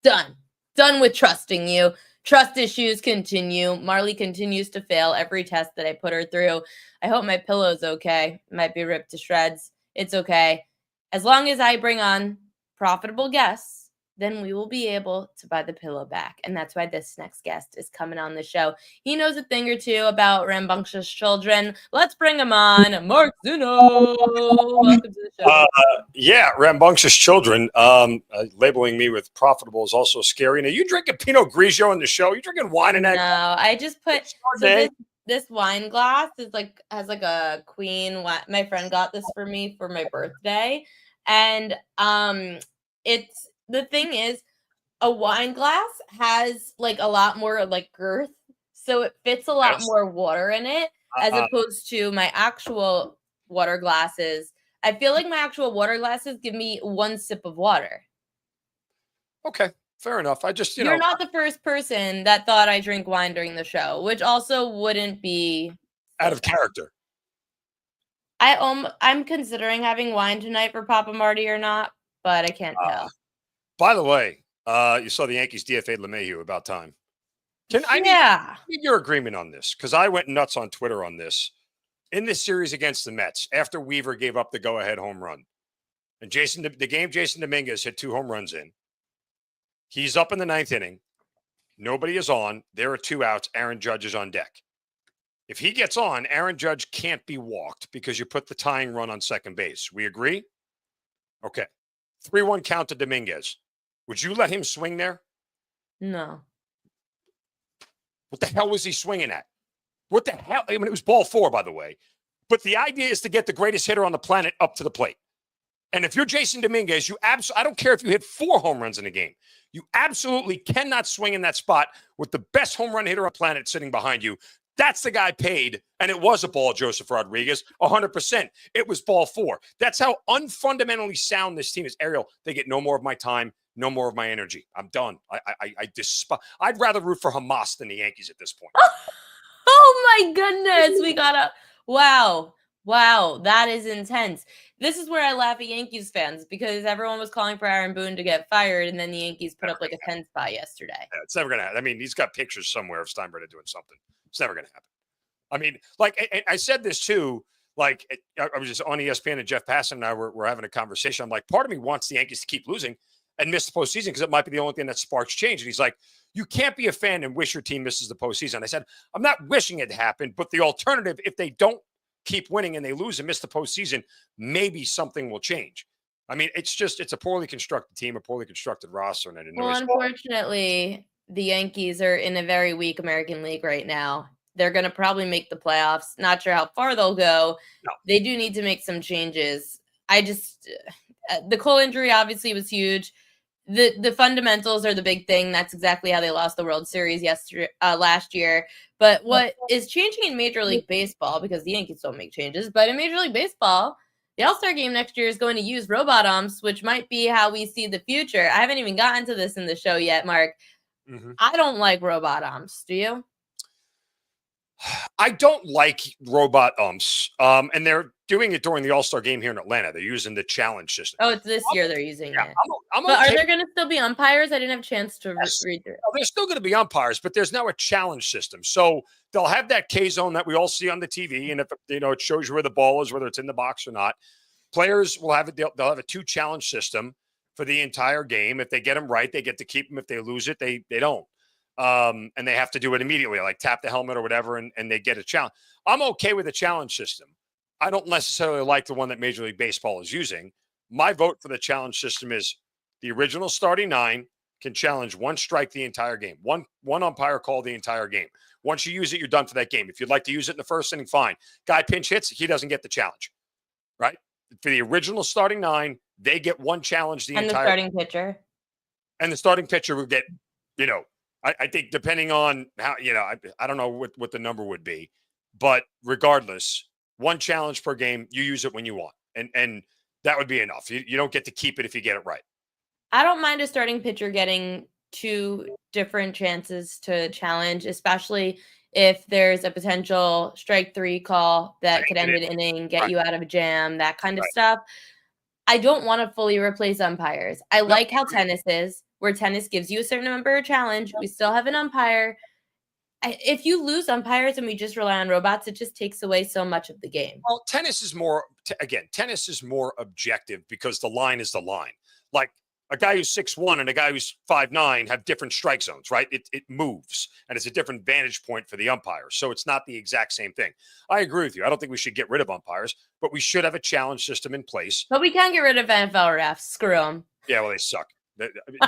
Done. Done with trusting you. Trust issues continue. Marley continues to fail every test that I put her through. I hope my pillow's okay. It might be ripped to shreds. It's okay. As long as I bring on profitable guests, then we will be able to buy the pillow back. And that's why this next guest is coming on the show. He knows a thing or two about rambunctious children. Let's bring him on. Mark Zinno. Welcome to the show. Yeah, rambunctious children. Labeling me with profitable is also scary. Now, you drinking Pinot Grigio on the show? You drinking wine in that? No, I just put this wine glass has a queen. My friend got this for me for my birthday. And it's the thing is, a wine glass has like a lot more like girth, so it fits a lot more water in it as opposed to my actual water glasses. I feel like my actual water glasses give me 1 sip of water. Okay, fair enough. I just you're not the first person that thought I drink wine during the show, which also wouldn't be out of character. I'm considering having wine tonight for Papa Marty or not, but I can't tell. By the way, you saw the Yankees DFA'd LeMahieu about time. I need your agreement on this, because I went nuts on Twitter on this. In this series against the Mets, after Weaver gave up the go-ahead home run, and Jason Dominguez hit 2 home runs in, he's up in the 9th inning. Nobody is on. There are 2 outs. Aaron Judge is on deck. If he gets on, Aaron Judge can't be walked because you put the tying run on second base. We agree? Okay. 3-1 count to Dominguez. Would you let him swing there? No. What the hell was he swinging at? What the hell? I mean, it was ball 4, by the way. But the idea is to get the greatest hitter on the planet up to the plate. And if you're Jason Dominguez, I don't care if you hit 4 home runs in a game. You absolutely cannot swing in that spot with the best home run hitter on the planet sitting behind you. That's the guy paid, and it was a ball, Joseph Rodriguez, 100%. It was ball 4. That's how unfundamentally sound this team is. Ariel, they get no more of my time, no more of my energy. I'm done. I despise. I'd rather root for Hamas than the Yankees at this point. Oh my goodness, wow, that is intense. This is where I laugh at Yankees fans, because everyone was calling for Aaron Boone to get fired, and then the Yankees put up like a 10 spot yesterday. Yeah, it's never gonna happen. I mean, he's got pictures somewhere of Steinbrenner doing something. It's never going to happen. I mean, like, I said this too, like, I was just on ESPN and Jeff Passan and I were having a conversation. I'm like, part of me wants the Yankees to keep losing and miss the postseason because it might be the only thing that sparks change. And he's like, you can't be a fan and wish your team misses the postseason. I said, I'm not wishing it to happen, but the alternative, if they don't keep winning and they lose and miss the postseason, maybe something will change. I mean, it's a poorly constructed team, a poorly constructed roster. And unfortunately, the Yankees are in a very weak American League right now. They're going to probably make the playoffs. Not sure how far they'll go. No. They do need to make some changes. The Cole injury obviously was huge. The fundamentals are the big thing. That's exactly how they lost the World Series last year. But what is changing in Major League Baseball, because the Yankees don't make changes, but in Major League Baseball, The All-Star game next year is going to use robot umps, which might be how we see the future. I haven't even gotten to this in the show yet, Mark. I don't like robot umps. Do you? I don't like robot umps. And they're doing it during the All-Star game here in Atlanta. They're using the challenge system. Oh, it's this year they're using it. I'm but okay. Are there going to still be umpires? I didn't have a chance to read through it. There's still going to be umpires, but there's now a challenge system. So they'll have that K zone that we all see on the TV, and if it shows you where the ball is, whether it's in the box or not. Players will have it. They'll have a 2 challenge system for the entire game. If they get them right, they get to keep them. If they lose it, they don't. And they have to do it immediately, like tap the helmet or whatever, and they get a challenge. I'm okay with the challenge system. I don't necessarily like the one that Major League Baseball is using. My vote for the challenge system is the original starting 9 can challenge 1 strike the entire game, one umpire call the entire game. Once you use it, you're done for that game. If you'd like to use it in the first inning, fine. Guy pinch hits, he doesn't get the challenge, right? For the original starting 9, they get 1 challenge the entire. And the starting pitcher. And the starting pitcher will get, I think depending on how, I don't know what the number would be, but regardless, 1 challenge per game, you use it when you want. And that would be enough. You don't get to keep it if you get it right. I don't mind a starting pitcher getting 2 different chances to challenge, especially if there's a potential strike 3 call that could end an inning, get you out of a jam, that kind of stuff. I don't want to fully replace umpires. I like how tennis is, where tennis gives you a certain number of challenge. We still have an umpire. If you lose umpires and we just rely on robots, it just takes away so much of the game. Well, tennis is more objective because the line is the line. Like a guy who's 6'1" and a guy who's 5'9" have different strike zones, right? It moves, and it's a different vantage point for the umpire. So it's not the exact same thing. I agree with you. I don't think we should get rid of umpires, but we should have a challenge system in place. But we can get rid of NFL refs. Screw them. Yeah, well, they suck.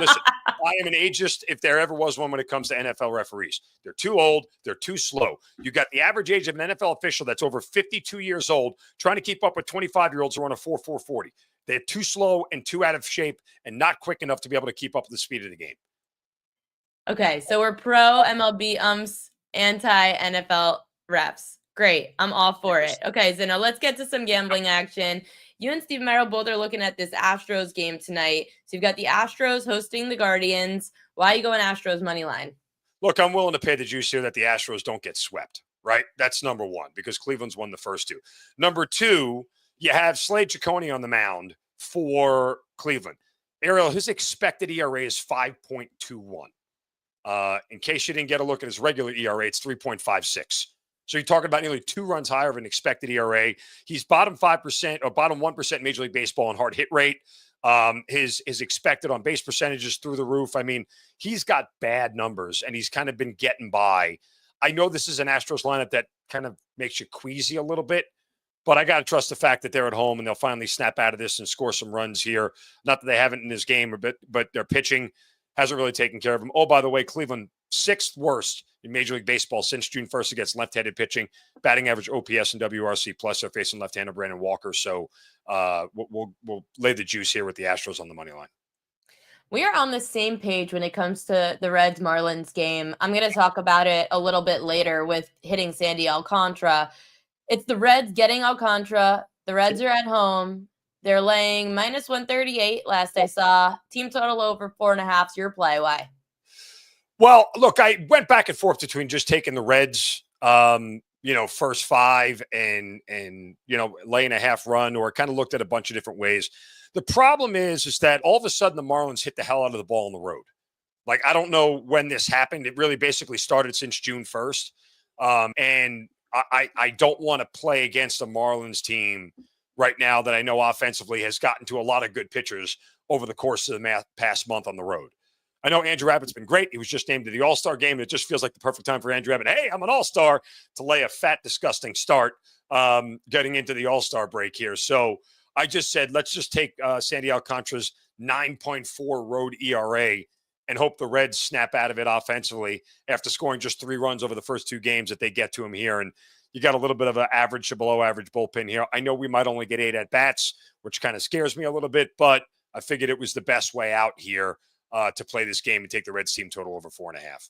Listen, I am an ageist if there ever was one when it comes to NFL referees. They're too old. They're too slow. You got the average age of an NFL official that's over 52 years old trying to keep up with 25-year-olds who run a 4.40. They're too slow and too out of shape and not quick enough to be able to keep up with the speed of the game. Okay, so we're pro MLB umps, anti NFL refs. Great. I'm all for it. Okay, Zinno, let's get to some gambling action. You and Steve Merrill both are looking at this Astros game tonight. So you've got the Astros hosting the Guardians. Why are you going Astros money line? Look, I'm willing to pay the juice here that the Astros don't get swept, right? That's number 1 because Cleveland's won the first 2. Number 2, you have Slade Ciccone on the mound for Cleveland. Ariel, his expected ERA is 5.21. In case you didn't get a look at his regular ERA, it's 3.56. So you're talking about nearly 2 runs higher of an expected ERA. He's bottom 5% or bottom 1% in Major League Baseball in hard hit rate. His expected on base percentages through the roof. I mean, he's got bad numbers and he's kind of been getting by. I know this is an Astros lineup that kind of makes you queasy a little bit, but I got to trust the fact that they're at home and they'll finally snap out of this and score some runs here. Not that they haven't in this game, but their pitching hasn't really taken care of them. Oh, by the way, Cleveland, 6th worst in Major League Baseball since June 1st against left-handed pitching. Batting average OPS and WRC plus. They're facing left-handed Brandon Walker. So we'll lay the juice here with the Astros on the money line. We are on the same page when it comes to the Reds-Marlins game. I'm going to talk about it a little bit later with hitting Sandy Alcantara. It's the Reds getting Alcantara. The Reds are at home. They're laying minus 138 last I saw. Team total over 4.5. Your play. Why? Well, look, I went back and forth between just taking the Reds, first 5 and laying a half run, or kind of looked at a bunch of different ways. The problem is that all of a sudden the Marlins hit the hell out of the ball on the road. Like, I don't know when this happened. It really basically started since June 1st. And I don't want to play against a Marlins team right now that I know offensively has gotten to a lot of good pitchers over the course of the past month on the road. I know Andrew Abbott's been great. He was just named to the All-Star game. It just feels like the perfect time for Andrew Abbott. Hey, I'm an All-Star, to lay a fat, disgusting start getting into the All-Star break here. So I just said, let's just take Sandy Alcantara's 9.4 road ERA and hope the Reds snap out of it offensively after scoring just 3 runs over the first 2 games that they get to him here. And you got a little bit of an average to below average bullpen here. I know we might only get 8 at-bats, which kind of scares me a little bit, but I figured it was the best way out here to play this game and take the Reds team total over 4.5.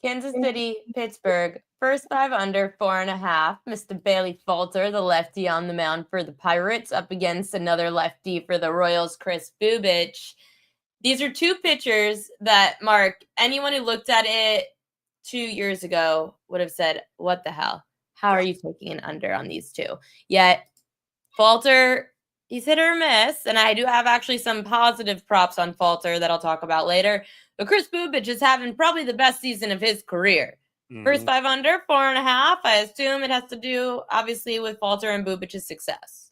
Kansas City, Pittsburgh, first 5 under, 4.5. Mr. Bailey Falter, the lefty on the mound for the Pirates, up against another lefty for the Royals, Chris Bubich. These are two pitchers that, Mark, anyone who looked at it 2 years ago would have said, what the hell? How are you taking an under on these two? Yet, Falter, he's hit or miss, and I do have actually some positive props on Falter that I'll talk about later. But Chris Bubich is having probably the best season of his career. First 5 under, 4.5. I assume it has to do, obviously, with Falter and Bubich's success.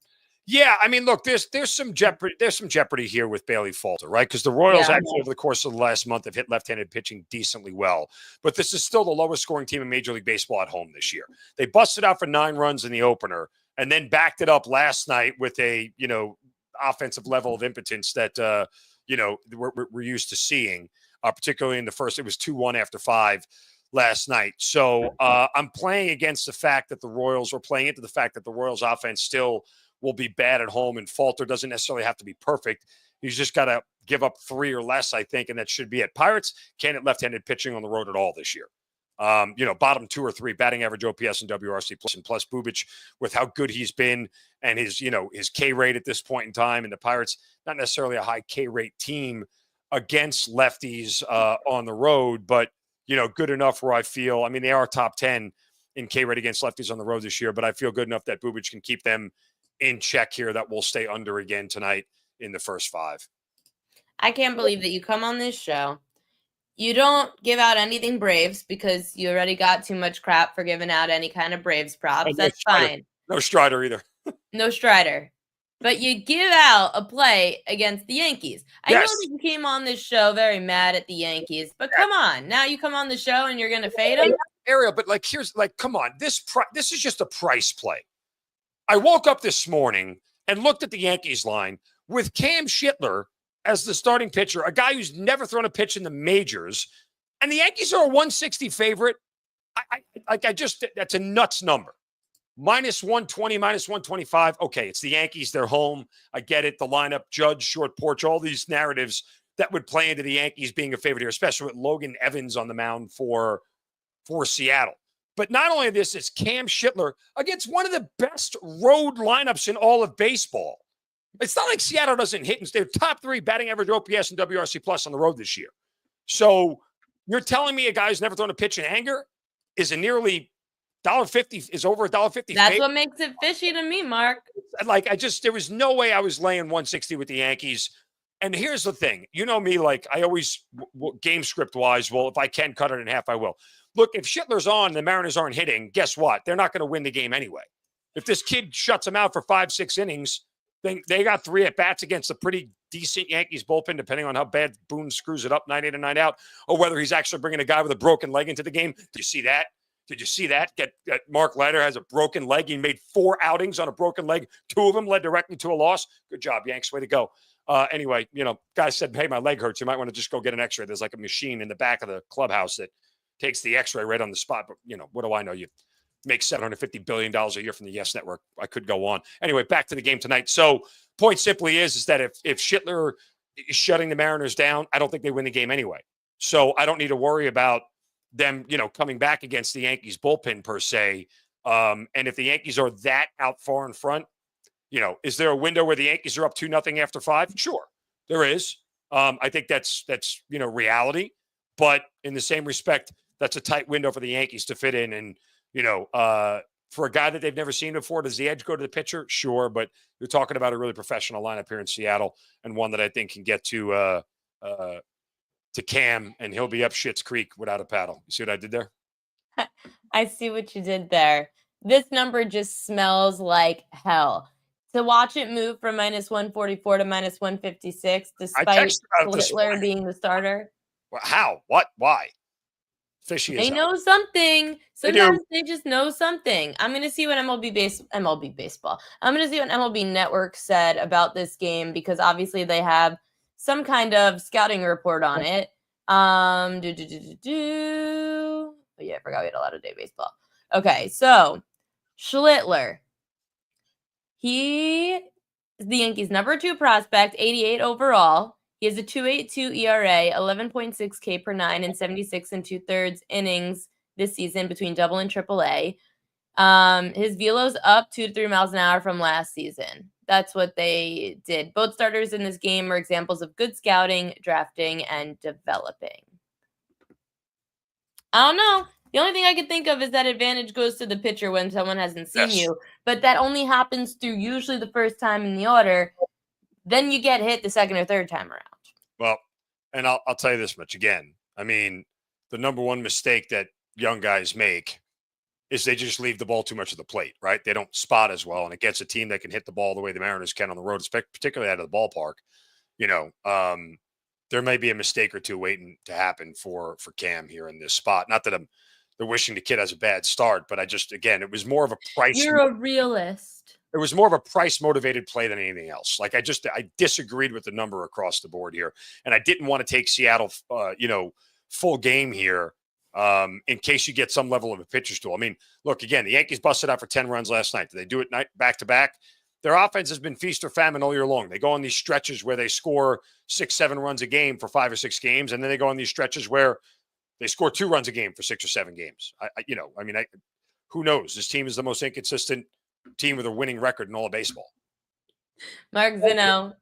Yeah, I mean, look, there's some jeopardy. There's some jeopardy here with Bailey Falter, right? Because the Royals actually over the course of the last month have hit left-handed pitching decently well. But this is still the lowest scoring team in Major League Baseball at home this year. They busted out for 9 runs in the opener and then backed it up last night with a, offensive level of impotence that, we're used to seeing, particularly in the first. It was 2-1 after 5 last night. So I'm playing against the fact that the Royals, or playing into the fact that the Royals offense still will be bad at home, and Falter doesn't necessarily have to be perfect. He's just got to give up 3 or less, I think, and that should be it. Pirates can't hit left-handed pitching on the road at all this year. Bottom 2 or 3 batting average, OPS and WRC plus, and plus Bubich with how good he's been and his K rate at this point in time. And the Pirates, not necessarily a high K rate team against lefties on the road, but good enough where I feel, they are top 10 in K rate against lefties on the road this year, but I feel good enough that Bubich can keep them in check here, that will stay under again tonight in the first 5. I can't believe that you come on this show. You don't give out anything Braves because you already got too much crap for giving out any kind of Braves props. That's fine. No Strider either. No Strider. But you give out a play against the Yankees. I know that you came on this show very mad at the Yankees, but come on. Now you come on the show and you're going to fade them? Ariel, but come on. This is just a price play. I woke up this morning and looked at the Yankees line with Cam Schittler as the starting pitcher, a guy who's never thrown a pitch in the majors, and the Yankees are a 160 favorite. That's a nuts number. Minus 120, minus 125. Okay, it's the Yankees. They're home. I get it. The lineup, Judge, short porch, all these narratives that would play into the Yankees being a favorite here, especially with Logan Evans on the mound for Seattle. But not only this, it's Cam Schittler against one of the best road lineups in all of baseball. It's not like Seattle doesn't hit, and they're top 3 batting average, OPS and WRC plus on the road this year. So you're telling me a guy who's never thrown a pitch in anger is a nearly $1.50, is over $1.50. That's what makes it fishy to me, Mark. There was no way I was laying 160 with the Yankees. And here's the thing, me, I always, game script wise, if I can cut it in half, I will. Look, if Schittler's on and the Mariners aren't hitting, guess what? They're not going to win the game anyway. If this kid shuts them out for 5-6 innings, then they got 3 at-bats against a pretty decent Yankees bullpen, depending on how bad Boone screws it up 9 in and 9 out, or whether he's actually bringing a guy with a broken leg into the game. Did you see that? Mark Leiter has a broken leg. He made 4 outings on a broken leg. 2 of them led directly to a loss. Good job, Yanks. Way to go. Anyway, guy said, hey, my leg hurts. You might want to just go get an x-ray. There's like a machine in the back of the clubhouse that takes the x-ray right on the spot. But, what do I know? You make $750 billion a year from the Yes Network. I could go on. Anyway, back to the game tonight. So point simply is that if Schittler is shutting the Mariners down, I don't think they win the game anyway. So I don't need to worry about them, coming back against the Yankees bullpen per se. And if the Yankees are that out far in front, is there a window where the Yankees are up 2-0 after 5? Sure, there is. I think that's reality. But in the same respect, that's a tight window for the Yankees to fit in. And, for a guy that they've never seen before, does the edge go to the pitcher? Sure. But you're talking about a really professional lineup here in Seattle, and one that I think can get to Cam, and he'll be up Schitt's Creek without a paddle. You see what I did there? I see what you did there. This number just smells like hell. To watch it move from minus 144 to minus 156, despite Schittler being the starter. Well, how? What? Why? Fishy. They know something. Sometimes they just know something. I'm going to see what MLB Baseball. I'm going to see what MLB Network said about this game, because obviously they have some kind of scouting report on it. Oh yeah, I forgot we had a lot of day baseball. Okay, so Schittler. He is the Yankees' number 2 prospect, 88 overall. He has a 2.82 ERA, 11.6 K per nine, and 76 and 2/3 innings this season between Double and Triple A. His velo's up 2 to 3 miles an hour from last season. That's what they did. Both starters in this game are examples of good scouting, drafting, and developing. I don't know. The only thing I could think of is that advantage goes to the pitcher when someone hasn't seen you. But that only happens through usually the first time in the order. Then you get hit the second or third time around. Well, and I'll tell you this much again. I mean, the number one mistake that young guys make is they just leave the ball too much at the plate, right? They don't spot as well, and it gets a team that can hit the ball the way the Mariners can on the road, particularly out of the ballpark. There may be a mistake or two waiting to happen for Cam here in this spot. Not that they're wishing the kid has a bad start, but it was more of a price. You're a realist. It was more of a price motivated play than anything else. Like I disagreed with the number across the board here, and I didn't want to take Seattle, full game here. In case you get some level of a pitcher's tool. I mean, look, again, the Yankees busted out for 10 runs last night. Did they do it back to back? Their offense has been feast or famine all year long. They go on these stretches where they score 6-7 runs a game for 5 or 6 games, and then they go on these stretches where they score 2 runs a game for 6 or 7 games. Who knows? This team is the most inconsistent team with a winning record in all of baseball. Mark Zinno,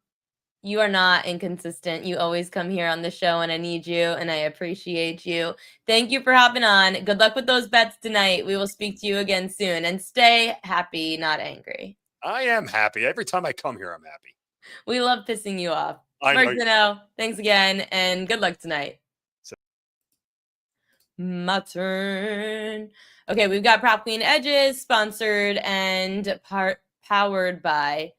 you are not inconsistent. You always come here on the show, and I need you, and I appreciate you. Thank you for hopping on. Good luck with those bets tonight. We will speak to you again soon. And stay happy, not angry. I am happy. Every time I come here, I'm happy. We love pissing you off. I Mark Zinno, thanks again, and good luck tonight. My turn. Okay, we've got Prop Queen Edges, sponsored and powered by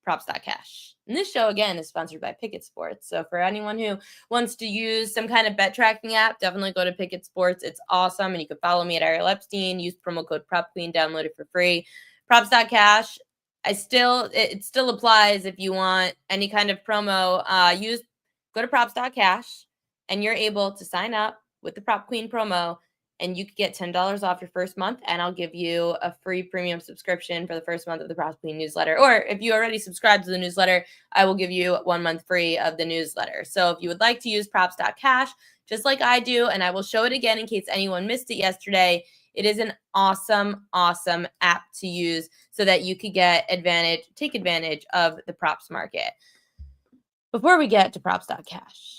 Props.Cash. And this show, again, is sponsored by Pikkit Sports. So for anyone who wants to use some kind of bet tracking app, definitely go to Pikkit Sports. It's awesome. And you can follow me at Ariel Epstein. Use promo code PropQueen. Download it for free. Props.Cash. It still applies if you want any kind of promo. Go to Props.Cash, and you're able to sign up with the Prop Queen promo, and you could get $10 off your first month, and I'll give you a free premium subscription for the first month of the Prop Queen newsletter. Or if you already subscribe to the newsletter, I will give you 1 month free of the newsletter. So if you would like to use Props.Cash, just like I do, and I will show it again in case anyone missed it yesterday, it is an awesome, awesome app to use so that you could take advantage of the props market. Before we get to Props.Cash,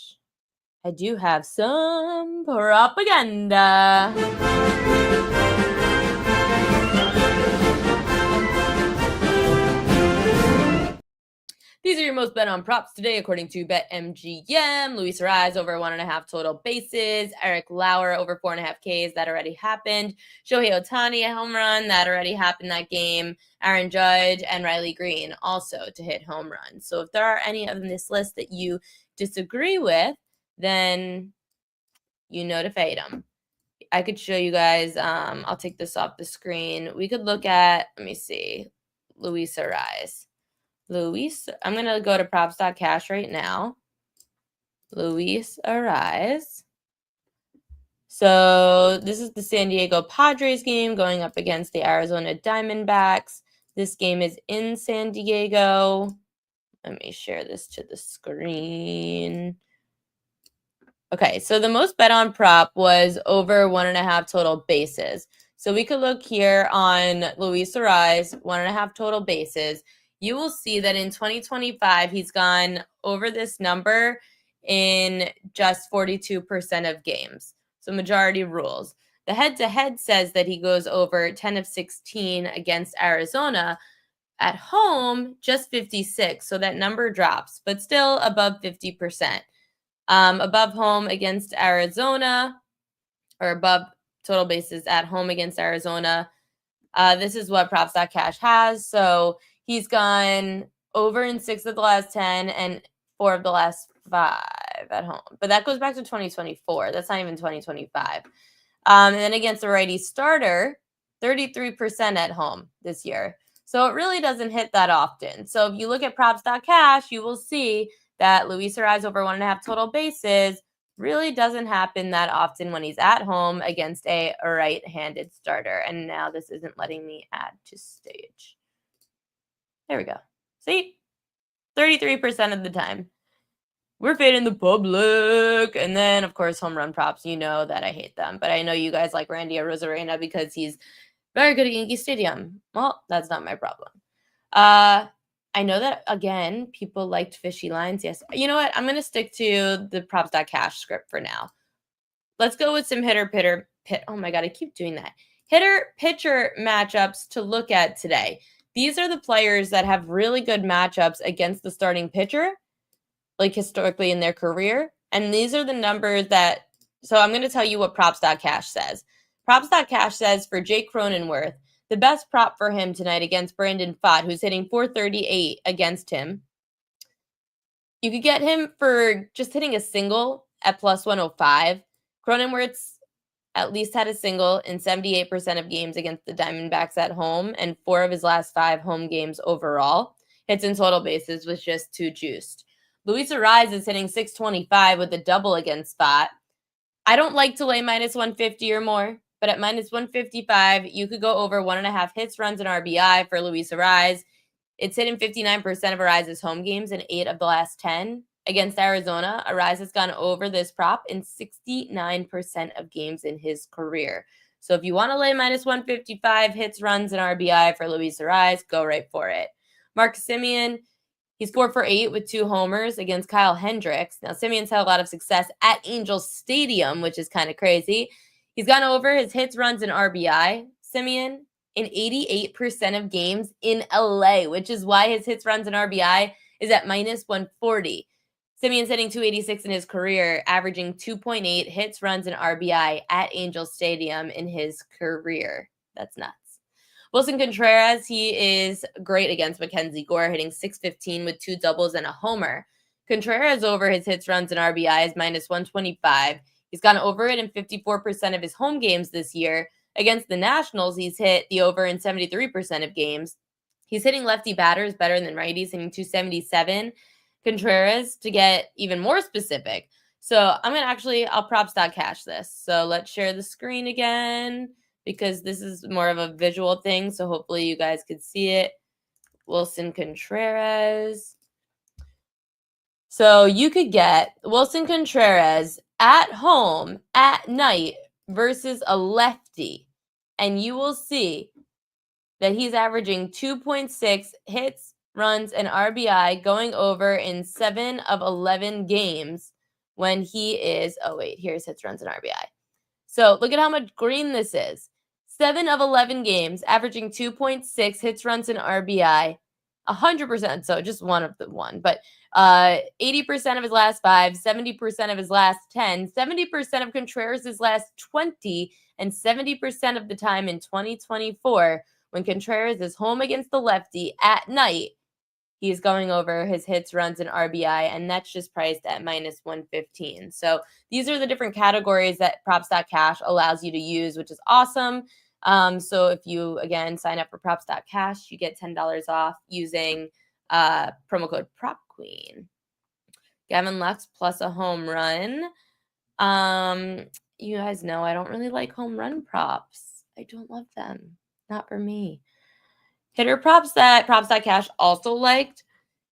I do have some propaganda. These are your most bet on props today, according to BetMGM. Luis Arraez over 1.5 total bases. Eric Lauer over 4.5 Ks. That already happened. Shohei Ohtani, a home run. That already happened that game. Aaron Judge and Riley Green also to hit home runs. So if there are any on this list that you disagree with, then you know to fade them. I could show you guys. I'll take this off the screen. We could look at, let me see, Luis Arraez. I'm going to go to Props.Cash right now. Luis Arraez. So this is the San Diego Padres game going up against the Arizona Diamondbacks. This game is in San Diego. Let me share this to the screen. Okay, so the most bet on prop was over 1.5 total bases. So we could look here on Luis Arraez, 1.5 total bases. You will see that in 2025, he's gone over this number in just 42% of games. So majority rules. The head-to-head says that he goes over 10 of 16 against Arizona. At home, just 56. So that number drops, but still above 50%. Above home against Arizona, or above total bases at home against Arizona. This is what Props.Cash has. So he's gone over in 6 of the last 10 and 4 of the last 5 at home. But that goes back to 2024. That's not even 2025. And then against the righty starter, 33% at home this year. So it really doesn't hit that often. So if you look at Props.Cash, you will see that Luis Arraez over 1.5 total bases really doesn't happen that often when he's at home against a right-handed starter. And now this isn't letting me add to stage. There we go. See? 33% of the time. we're fading the public. And then, of course, home run props. You know that I hate them. But I know you guys like Randy Arozarena because he's very good at Yankee Stadium. Well, that's not my problem. I know that, again, people liked fishy lines. Yes. You know what? I'm going to stick to the Props.Cash script for now. Let's go with some oh my God, I keep doing that. Hitter-pitcher matchups to look at today. These are the players that have really good matchups against the starting pitcher, like historically in their career. And these are the numbers that, so I'm going to tell you what Props.Cash says. Props.Cash says for Jake Cronenworth, the best prop for him tonight against Brandon Pfaadt, who's hitting .438 against him. You could get him for just hitting a single at plus 105. Cronenworth's at least had a single in 78% of games against the Diamondbacks at home and 4 of his last 5 home games overall. Hits in total bases was just too juiced. Luis Arraez is hitting .625 with a double against Pfaadt. I don't like to lay minus 150 or more, but at minus 155, you could go over 1.5 hits, runs, and RBI for Luis Arraez. It's hit in 59% of Arraez's home games in 8 of the last 10. Against Arizona, Arraez has gone over this prop in 69% of games in his career. So if you want to lay minus 155 hits, runs, and RBI for Luis Arraez, go right for it. Marcus Semien, he's 4 for 8 with 2 homers against Kyle Hendricks. Now, Simeon's had a lot of success at Angels Stadium, which is kind of crazy. He's gone over his hits, runs, and RBI, Semien, in 88% of games in LA, which is why his hits, runs, and RBI is at minus 140. Simeon's hitting .286 in his career, averaging 2.8 hits, runs, and RBI at Angel Stadium in his career. That's nuts. Wilson Contreras, he is great against Mackenzie Gore, hitting .615 with 2 doubles and a homer. Contreras over his hits, runs, and RBI is minus 125. He's gone over it in 54% of his home games this year. Against the Nationals, he's hit the over in 73% of games. He's hitting lefty batters better than righties, hitting .277. Contreras, to get even more specific. So I'm going to I'll Props.Cash this. So let's share the screen again because this is more of a visual thing. So hopefully you guys could see it. Wilson Contreras. So you could get Wilson Contreras at home at night versus a lefty. And you will see that he's averaging 2.6 hits, runs, and RBI going over in 7 of 11 games when he is, here's hits, runs, and RBI. So look at how much green this is. 7 of 11 games, averaging 2.6 hits, runs, and RBI. 100%, so just one of the one, but 80% of his last 5, 70% of his last 10, 70% of Contreras' last 20, and 70% of the time in 2024 when Contreras is home against the lefty at night. He's going over his hits, runs, and RBI, and that's just priced at minus 115. So these are the different categories that Props.Cash allows you to use, which is awesome. So if you, again, sign up for Props.Cash, you get $10 off using promo code PropQueen. Gavin Lux plus a home run. You guys know I don't really like home run props. I don't love them. Not for me. Hitter props that Props.Cash also liked.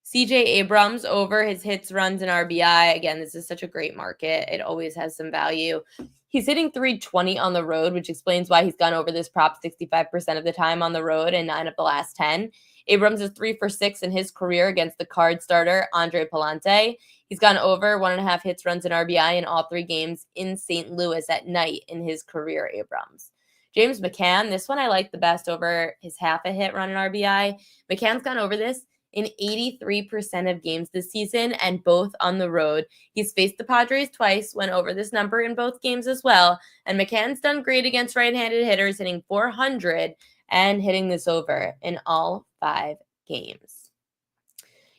CJ Abrams over his hits, runs, and RBI. Again, this is such a great market. It always has some value. He's hitting .320 on the road, which explains why he's gone over this prop 65% of the time on the road and 9 of the last 10. Abrams is 3 for 6 in his career against the Card starter, Andre Palante. He's gone over 1.5 hits, runs, and RBI in all 3 games in St. Louis at night in his career, Abrams. James McCann, this one I like the best over his half a hit, run, and RBI. McCann's gone over this in 83% of games this season and both on the road. He's faced the Padres twice, went over this number in both games as well. And McCann's done great against right-handed hitters, hitting .400 and hitting this over in all 5 games.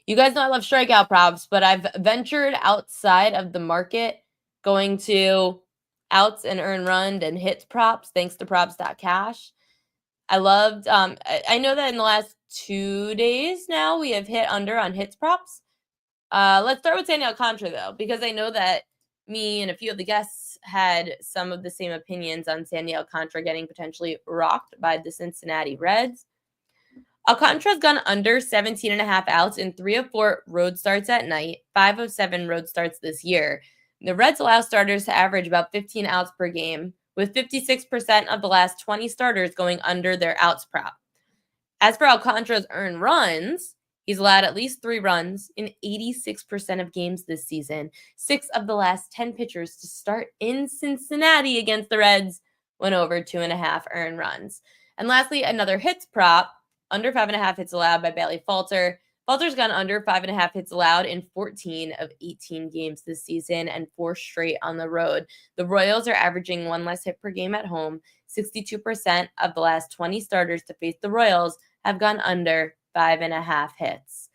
You guys know I love strikeout props, but I've ventured outside of the market, going to outs and earn run and hits props thanks to Props.Cash. I loved, I know that in the last 2 days now, we have hit under on hits props. Let's start with Sandy Alcantara, though, because I know that me and a few of the guests had some of the same opinions on Sandy Alcantara getting potentially rocked by the Cincinnati Reds. Alcantara's gone under 17.5 outs in 3 of 4 road starts at night, 5 of 7 road starts this year. The Reds allow starters to average about 15 outs per game, with 56% of the last 20 starters going under their outs prop. As for Alcantara's earned runs, he's allowed at least 3 runs in 86% of games this season. 6 of the last 10 pitchers to start in Cincinnati against the Reds went over 2.5 earned runs. And lastly, another hits prop, under 5.5 hits allowed by Bailey Falter. Falter's gone under 5.5 hits allowed in 14 of 18 games this season and 4 straight on the road. The Royals are averaging 1 less hit per game at home. 62% of the last 20 starters to face the Royals have gone under 5.5 hits.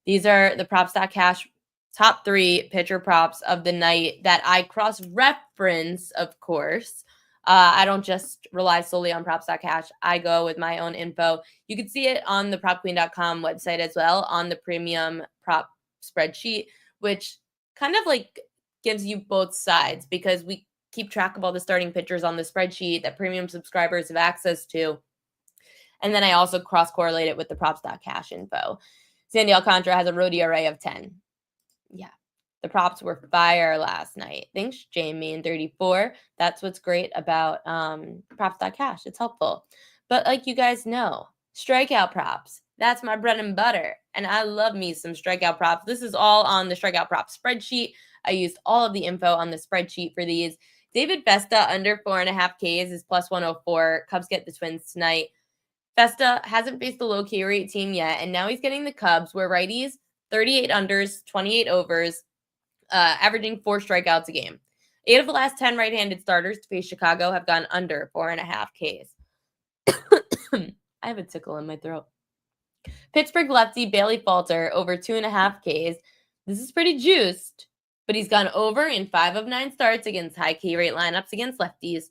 These are the Props.Cash top 3 pitcher props of the night that I cross-reference, of course. I don't just rely solely on Props.Cash. I go with my own info. You can see it on the PropQueen.com website as well, on the premium prop spreadsheet, which kind of like gives you both sides because we keep track of all the starting pitchers on the spreadsheet that premium subscribers have access to. And then I also cross-correlate it with the Props.Cash info. Sandy Alcantara has a road ERA of 10. Yeah. The props were fire last night. Thanks, Jamie in 34. That's what's great about Props.Cash. It's helpful. But like you guys know, strikeout props, that's my bread and butter. And I love me some strikeout props. This is all on the strikeout prop spreadsheet. I used all of the info on the spreadsheet for these. David Festa under 4.5 Ks is plus 104. Cubs get the Twins tonight. Festa hasn't faced the low K rate team yet, and now he's getting the Cubs, where righties, 38 unders, 28 overs, averaging 4 strikeouts a game. 8 of the last 10 right-handed starters to face Chicago have gone under 4.5 Ks. I have a tickle in my throat. Pittsburgh lefty Bailey Falter over 2.5 Ks. This is pretty juiced, but he's gone over in 5 of 9 starts against high K rate lineups against lefties.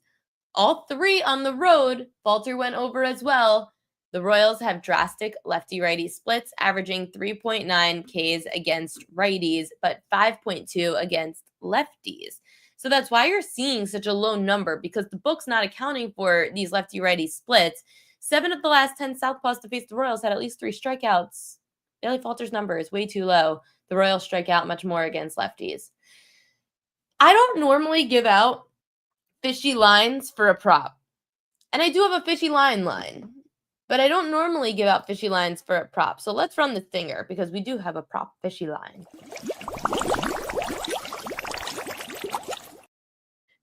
All 3 on the road, Falter went over as well. The Royals have drastic lefty-righty splits, averaging 3.9 Ks against righties, but 5.2 against lefties. So that's why you're seeing such a low number, because the book's not accounting for these lefty-righty splits. 7 of the last 10 Southpaws to face the Royals had at least 3 strikeouts. Bailey Falter's number is way too low. The Royals strike out much more against lefties. I don't normally give out fishy lines for a prop. And I do have a fishy line. But I don't normally give out fishy lines for a prop. So let's run the stinger because we do have a prop fishy line.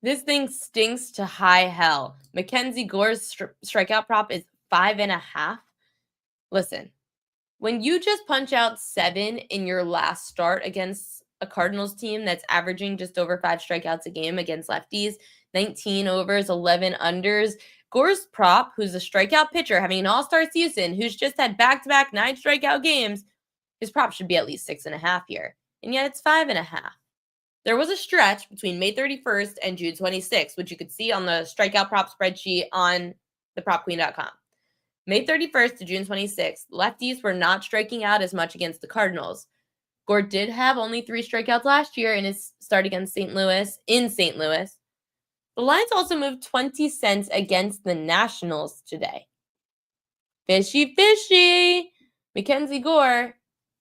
This thing stinks to high hell. Mackenzie Gore's strikeout prop is 5.5. Listen, when you just punch out 7 in your last start against a Cardinals team that's averaging just over 5 strikeouts a game against lefties, 19 overs, 11 unders, Gore's prop, who's a strikeout pitcher having an all-star season, who's just had back-to-back 9 strikeout games, his prop should be at least 6.5 here. And yet it's 5.5. There was a stretch between May 31st and June 26th, which you could see on the strikeout prop spreadsheet on the PropQueen.com. May 31st to June 26th, lefties were not striking out as much against the Cardinals. Gore did have only 3 strikeouts last year in his start against St. Louis. The lines also moved 20 cents against the Nationals today. Fishy. Mackenzie Gore,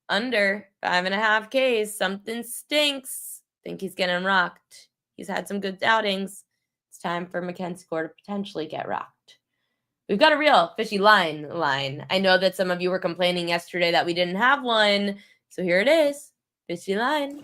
under 5.5 Ks. Something stinks. Think he's getting rocked. He's had some good outings. It's time for Mackenzie Gore to potentially get rocked. We've got a real fishy line. I know that some of you were complaining yesterday that we didn't have one. So here it is. Fishy line.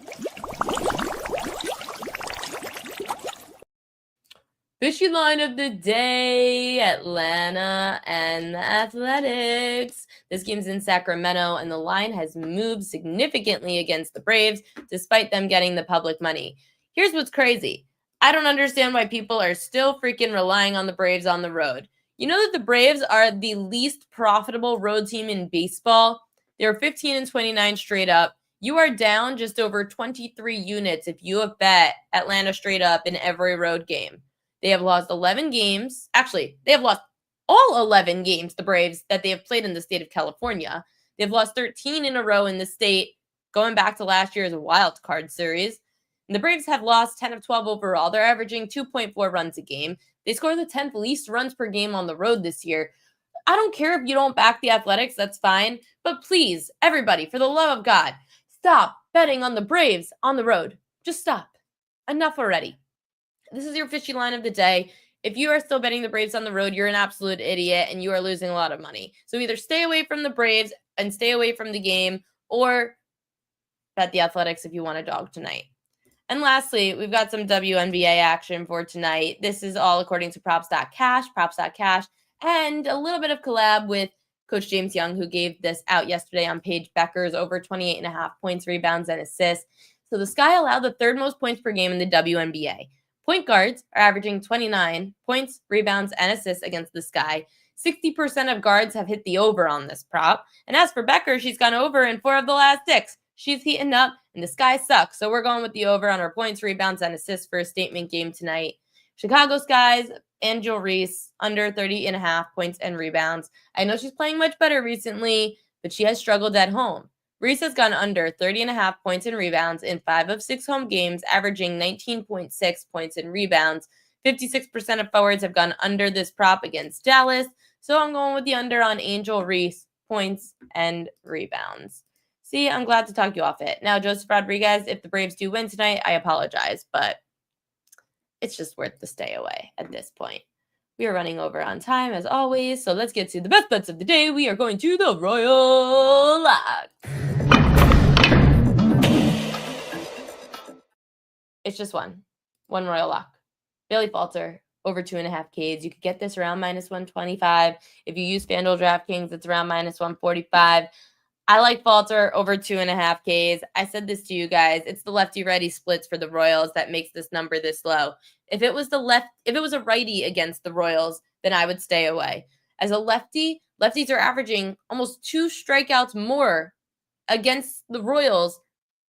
Fishy line of the day, Atlanta and the Athletics. This game's in Sacramento, and the line has moved significantly against the Braves, despite them getting the public money. Here's what's crazy. I don't understand why people are still freaking relying on the Braves on the road. You know that the Braves are the least profitable road team in baseball? They're 15-29 straight up. You are down just over 23 units if you have bet Atlanta straight up in every road game. They have lost 11 games. Actually, they have lost all 11 games, the Braves, that they have played in the state of California. They've lost 13 in a row in the state, going back to last year's wild card series. And the Braves have lost 10 of 12 overall. They're averaging 2.4 runs a game. They score the 10th least runs per game on the road this year. I don't care if you don't back the Athletics, that's fine. But please, everybody, for the love of God, stop betting on the Braves on the road. Just stop. Enough already. This is your fishy line of the day. If you are still betting the Braves on the road, you're an absolute idiot and you are losing a lot of money. So either stay away from the Braves and stay away from the game, or bet the Athletics if you want a dog tonight. And lastly, we've got some WNBA action for tonight. This is all according to Props.Cash, Props.Cash, and a little bit of collab with Coach James Young, who gave this out yesterday on Paige Becker's over 28.5 points, rebounds, and assists. So the Sky allowed the third most points per game in the WNBA. Point guards are averaging 29 points, rebounds, and assists against the Sky. 60% of guards have hit the over on this prop. And as for Becker, she's gone over in 4 of the last 6. She's heating up, and the Sky sucks. So we're going with the over on her points, rebounds, and assists for a statement game tonight. Chicago Sky's Angel Reese, under 30.5 points and rebounds. I know she's playing much better recently, but she has struggled at home. Reese has gone under 30.5 points and rebounds in 5 of 6 home games, averaging 19.6 points and rebounds. 56% of forwards have gone under this prop against Dallas. So I'm going with the under on Angel Reese, points and rebounds. See, I'm glad to talk you off it. Now, Joseph Rodriguez, if the Braves do win tonight, I apologize, but it's just worth the stay away at this point. We are running over on time, as always, so let's get to the best bets of the day. We are going to the Royal Lock. It's just one Royal Lock. Bailey Falter, over 2.5 Ks. You could get this around -125. If you use FanDuel DraftKings, it's around -145. I like Falter over 2.5 Ks. I said this to you guys. It's the lefty-righty splits for the Royals that makes this number this low. If it was a righty against the Royals, then I would stay away. As a lefty, lefties are averaging almost 2 strikeouts more against the Royals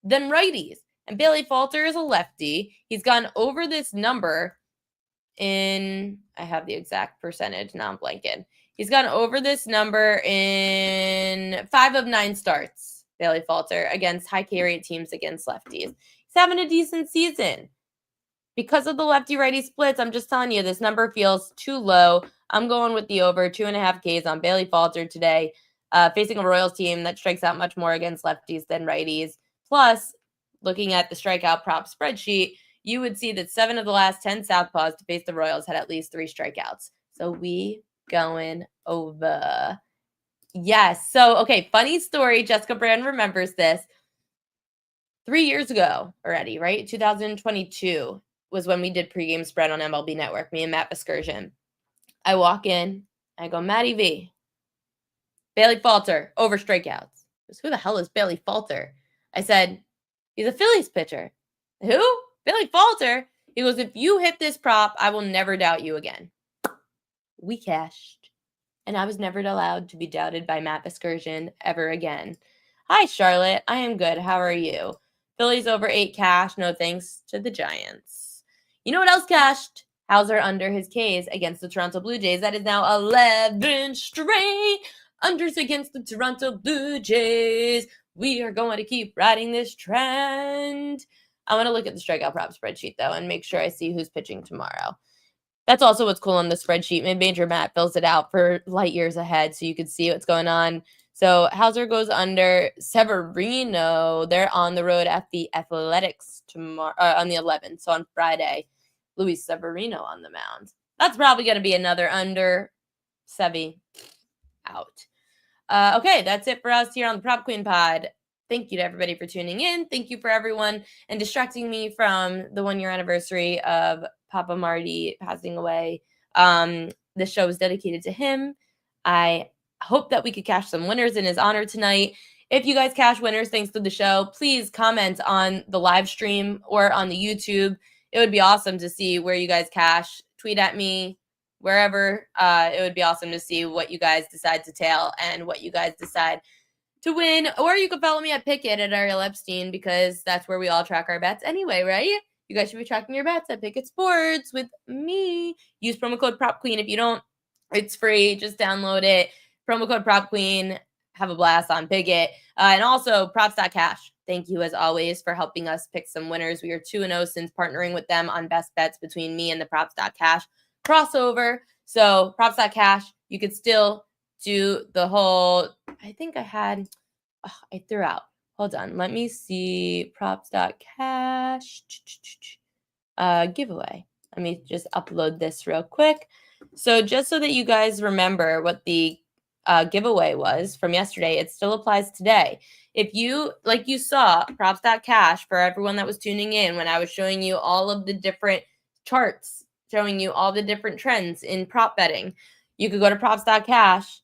than righties. And Bailey Falter is a lefty. He's gone over this number in, I have the exact percentage, now I'm blanking. He's gone over this number in 5 of 9 starts, Bailey Falter, against high K rate teams against lefties. He's having a decent season. Because of the lefty-righty splits, I'm just telling you, this number feels too low. I'm going with the over 2.5 Ks on Bailey Falter today, facing a Royals team that strikes out much more against lefties than righties. Plus, looking at the strikeout prop spreadsheet, you would see that 7 of the last 10 Southpaws to face the Royals had at least 3 strikeouts. So we going over. Yes. So, okay, funny story. Jessica Brand remembers this. 3 years ago already, right? 2022 was when we did pregame spread on MLB Network, me and Matt Excursion. I walk in, I go, Matty V, Bailey Falter, over strikeouts. He goes, who the hell is Bailey Falter? I said, he's a Phillies pitcher. Who? Bailey Falter? He goes, if you hit this prop, I will never doubt you again. We cashed. And I was never allowed to be doubted by Matt Excursion ever again. Hi, Charlotte. I am good. How are you? Phillies over 8 cash. No thanks to the Giants. You know what else cashed? Hauser under his Ks against the Toronto Blue Jays. That is now 11 straight unders against the Toronto Blue Jays. We are going to keep riding this trend. I want to look at the strikeout prop spreadsheet, though, and make sure I see who's pitching tomorrow. That's also what's cool on the spreadsheet. Mid-Major Matt fills it out for light years ahead so you can see what's going on. So Hauser goes under. Severino, they're on the road at the Athletics tomorrow, on the 11th. So on Friday, Luis Severino on the mound. That's probably going to be another under. Sevy out. Okay, that's it for us here on the Prop Queen Pod. Thank you to everybody for tuning in. Thank you for everyone and distracting me from the 1-year anniversary of Papa Marty passing away. This show is dedicated to him. I hope that we could cash some winners in his honor tonight. If you guys cash winners thanks to the show, please comment on the live stream or on the YouTube. It would be awesome to see where you guys cash. Tweet at me, wherever. It would be awesome to see what you guys decide to tail and what you guys decide to win. Or you could follow me at Pikkit at Ariel Epstein, because that's where we all track our bets anyway, right? You guys should be tracking your bets at Pikkit Sports with me. Use promo code PropQueen. If you don't, it's free. Just download it. Promo code PropQueen. Have a blast on Pikkit. And also Props.Cash. Thank you, as always, for helping us pick some winners. We are 2-0 since partnering with them on best bets between me and the Props.Cash crossover. So Props.Cash, you could still do the whole, I think I had, I threw out. Hold on. Let me see. Props.Cash giveaway. Let me just upload this real quick. So just so that you guys remember what the giveaway was from yesterday, it still applies today. If you, like you saw, Props.Cash, for everyone that was tuning in when I was showing you all of the different charts, showing you all the different trends in prop betting, you could go to Props.Cash,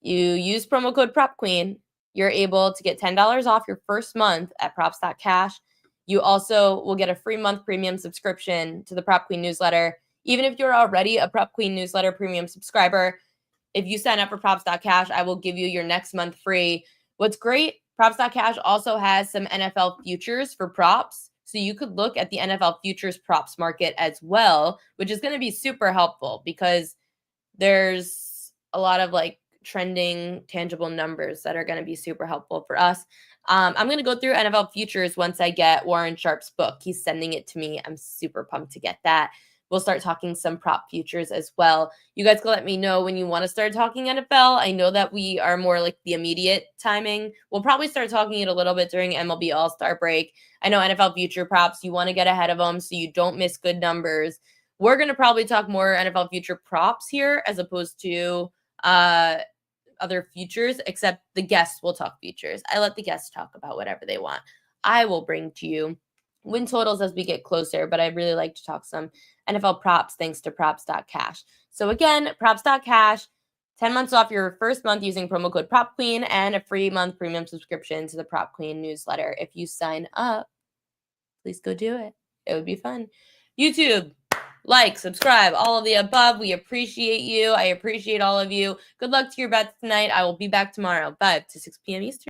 you use promo code PropQueen, you're able to get $10 off your first month at Props.Cash. You also will get a free month premium subscription to the Prop Queen newsletter. Even if you're already a Prop Queen newsletter premium subscriber, if you sign up for Props.Cash, I will give you your next month free. What's great, Props.Cash also has some NFL futures for props. So you could look at the NFL futures props market as well, which is going to be super helpful because there's a lot of like trending tangible numbers that are going to be super helpful for us. I'm going to go through NFL futures once I get Warren Sharp's book. He's sending it to me. I'm super pumped to get that. We'll start talking some prop futures as well. You guys can let me know when you want to start talking NFL. I know that we are more like the immediate timing. We'll probably start talking it a little bit during MLB All-Star break. I know NFL future props, you want to get ahead of them so you don't miss good numbers. We're going to probably talk more NFL future props here as opposed to other futures, except the guests will talk futures. I let the guests talk about whatever they want. I will bring to you win totals as we get closer, but I really like to talk some NFL props thanks to Props.Cash. So again, Props.Cash, 10 months off your first month using promo code PropQueen and a free month premium subscription to the Prop Queen newsletter. If you sign up, please go do it. It would be fun. YouTube, like, subscribe, all of the above. We appreciate you. I appreciate all of you. Good luck to your bets tonight. I will be back tomorrow, 5 to 6 p.m. Eastern.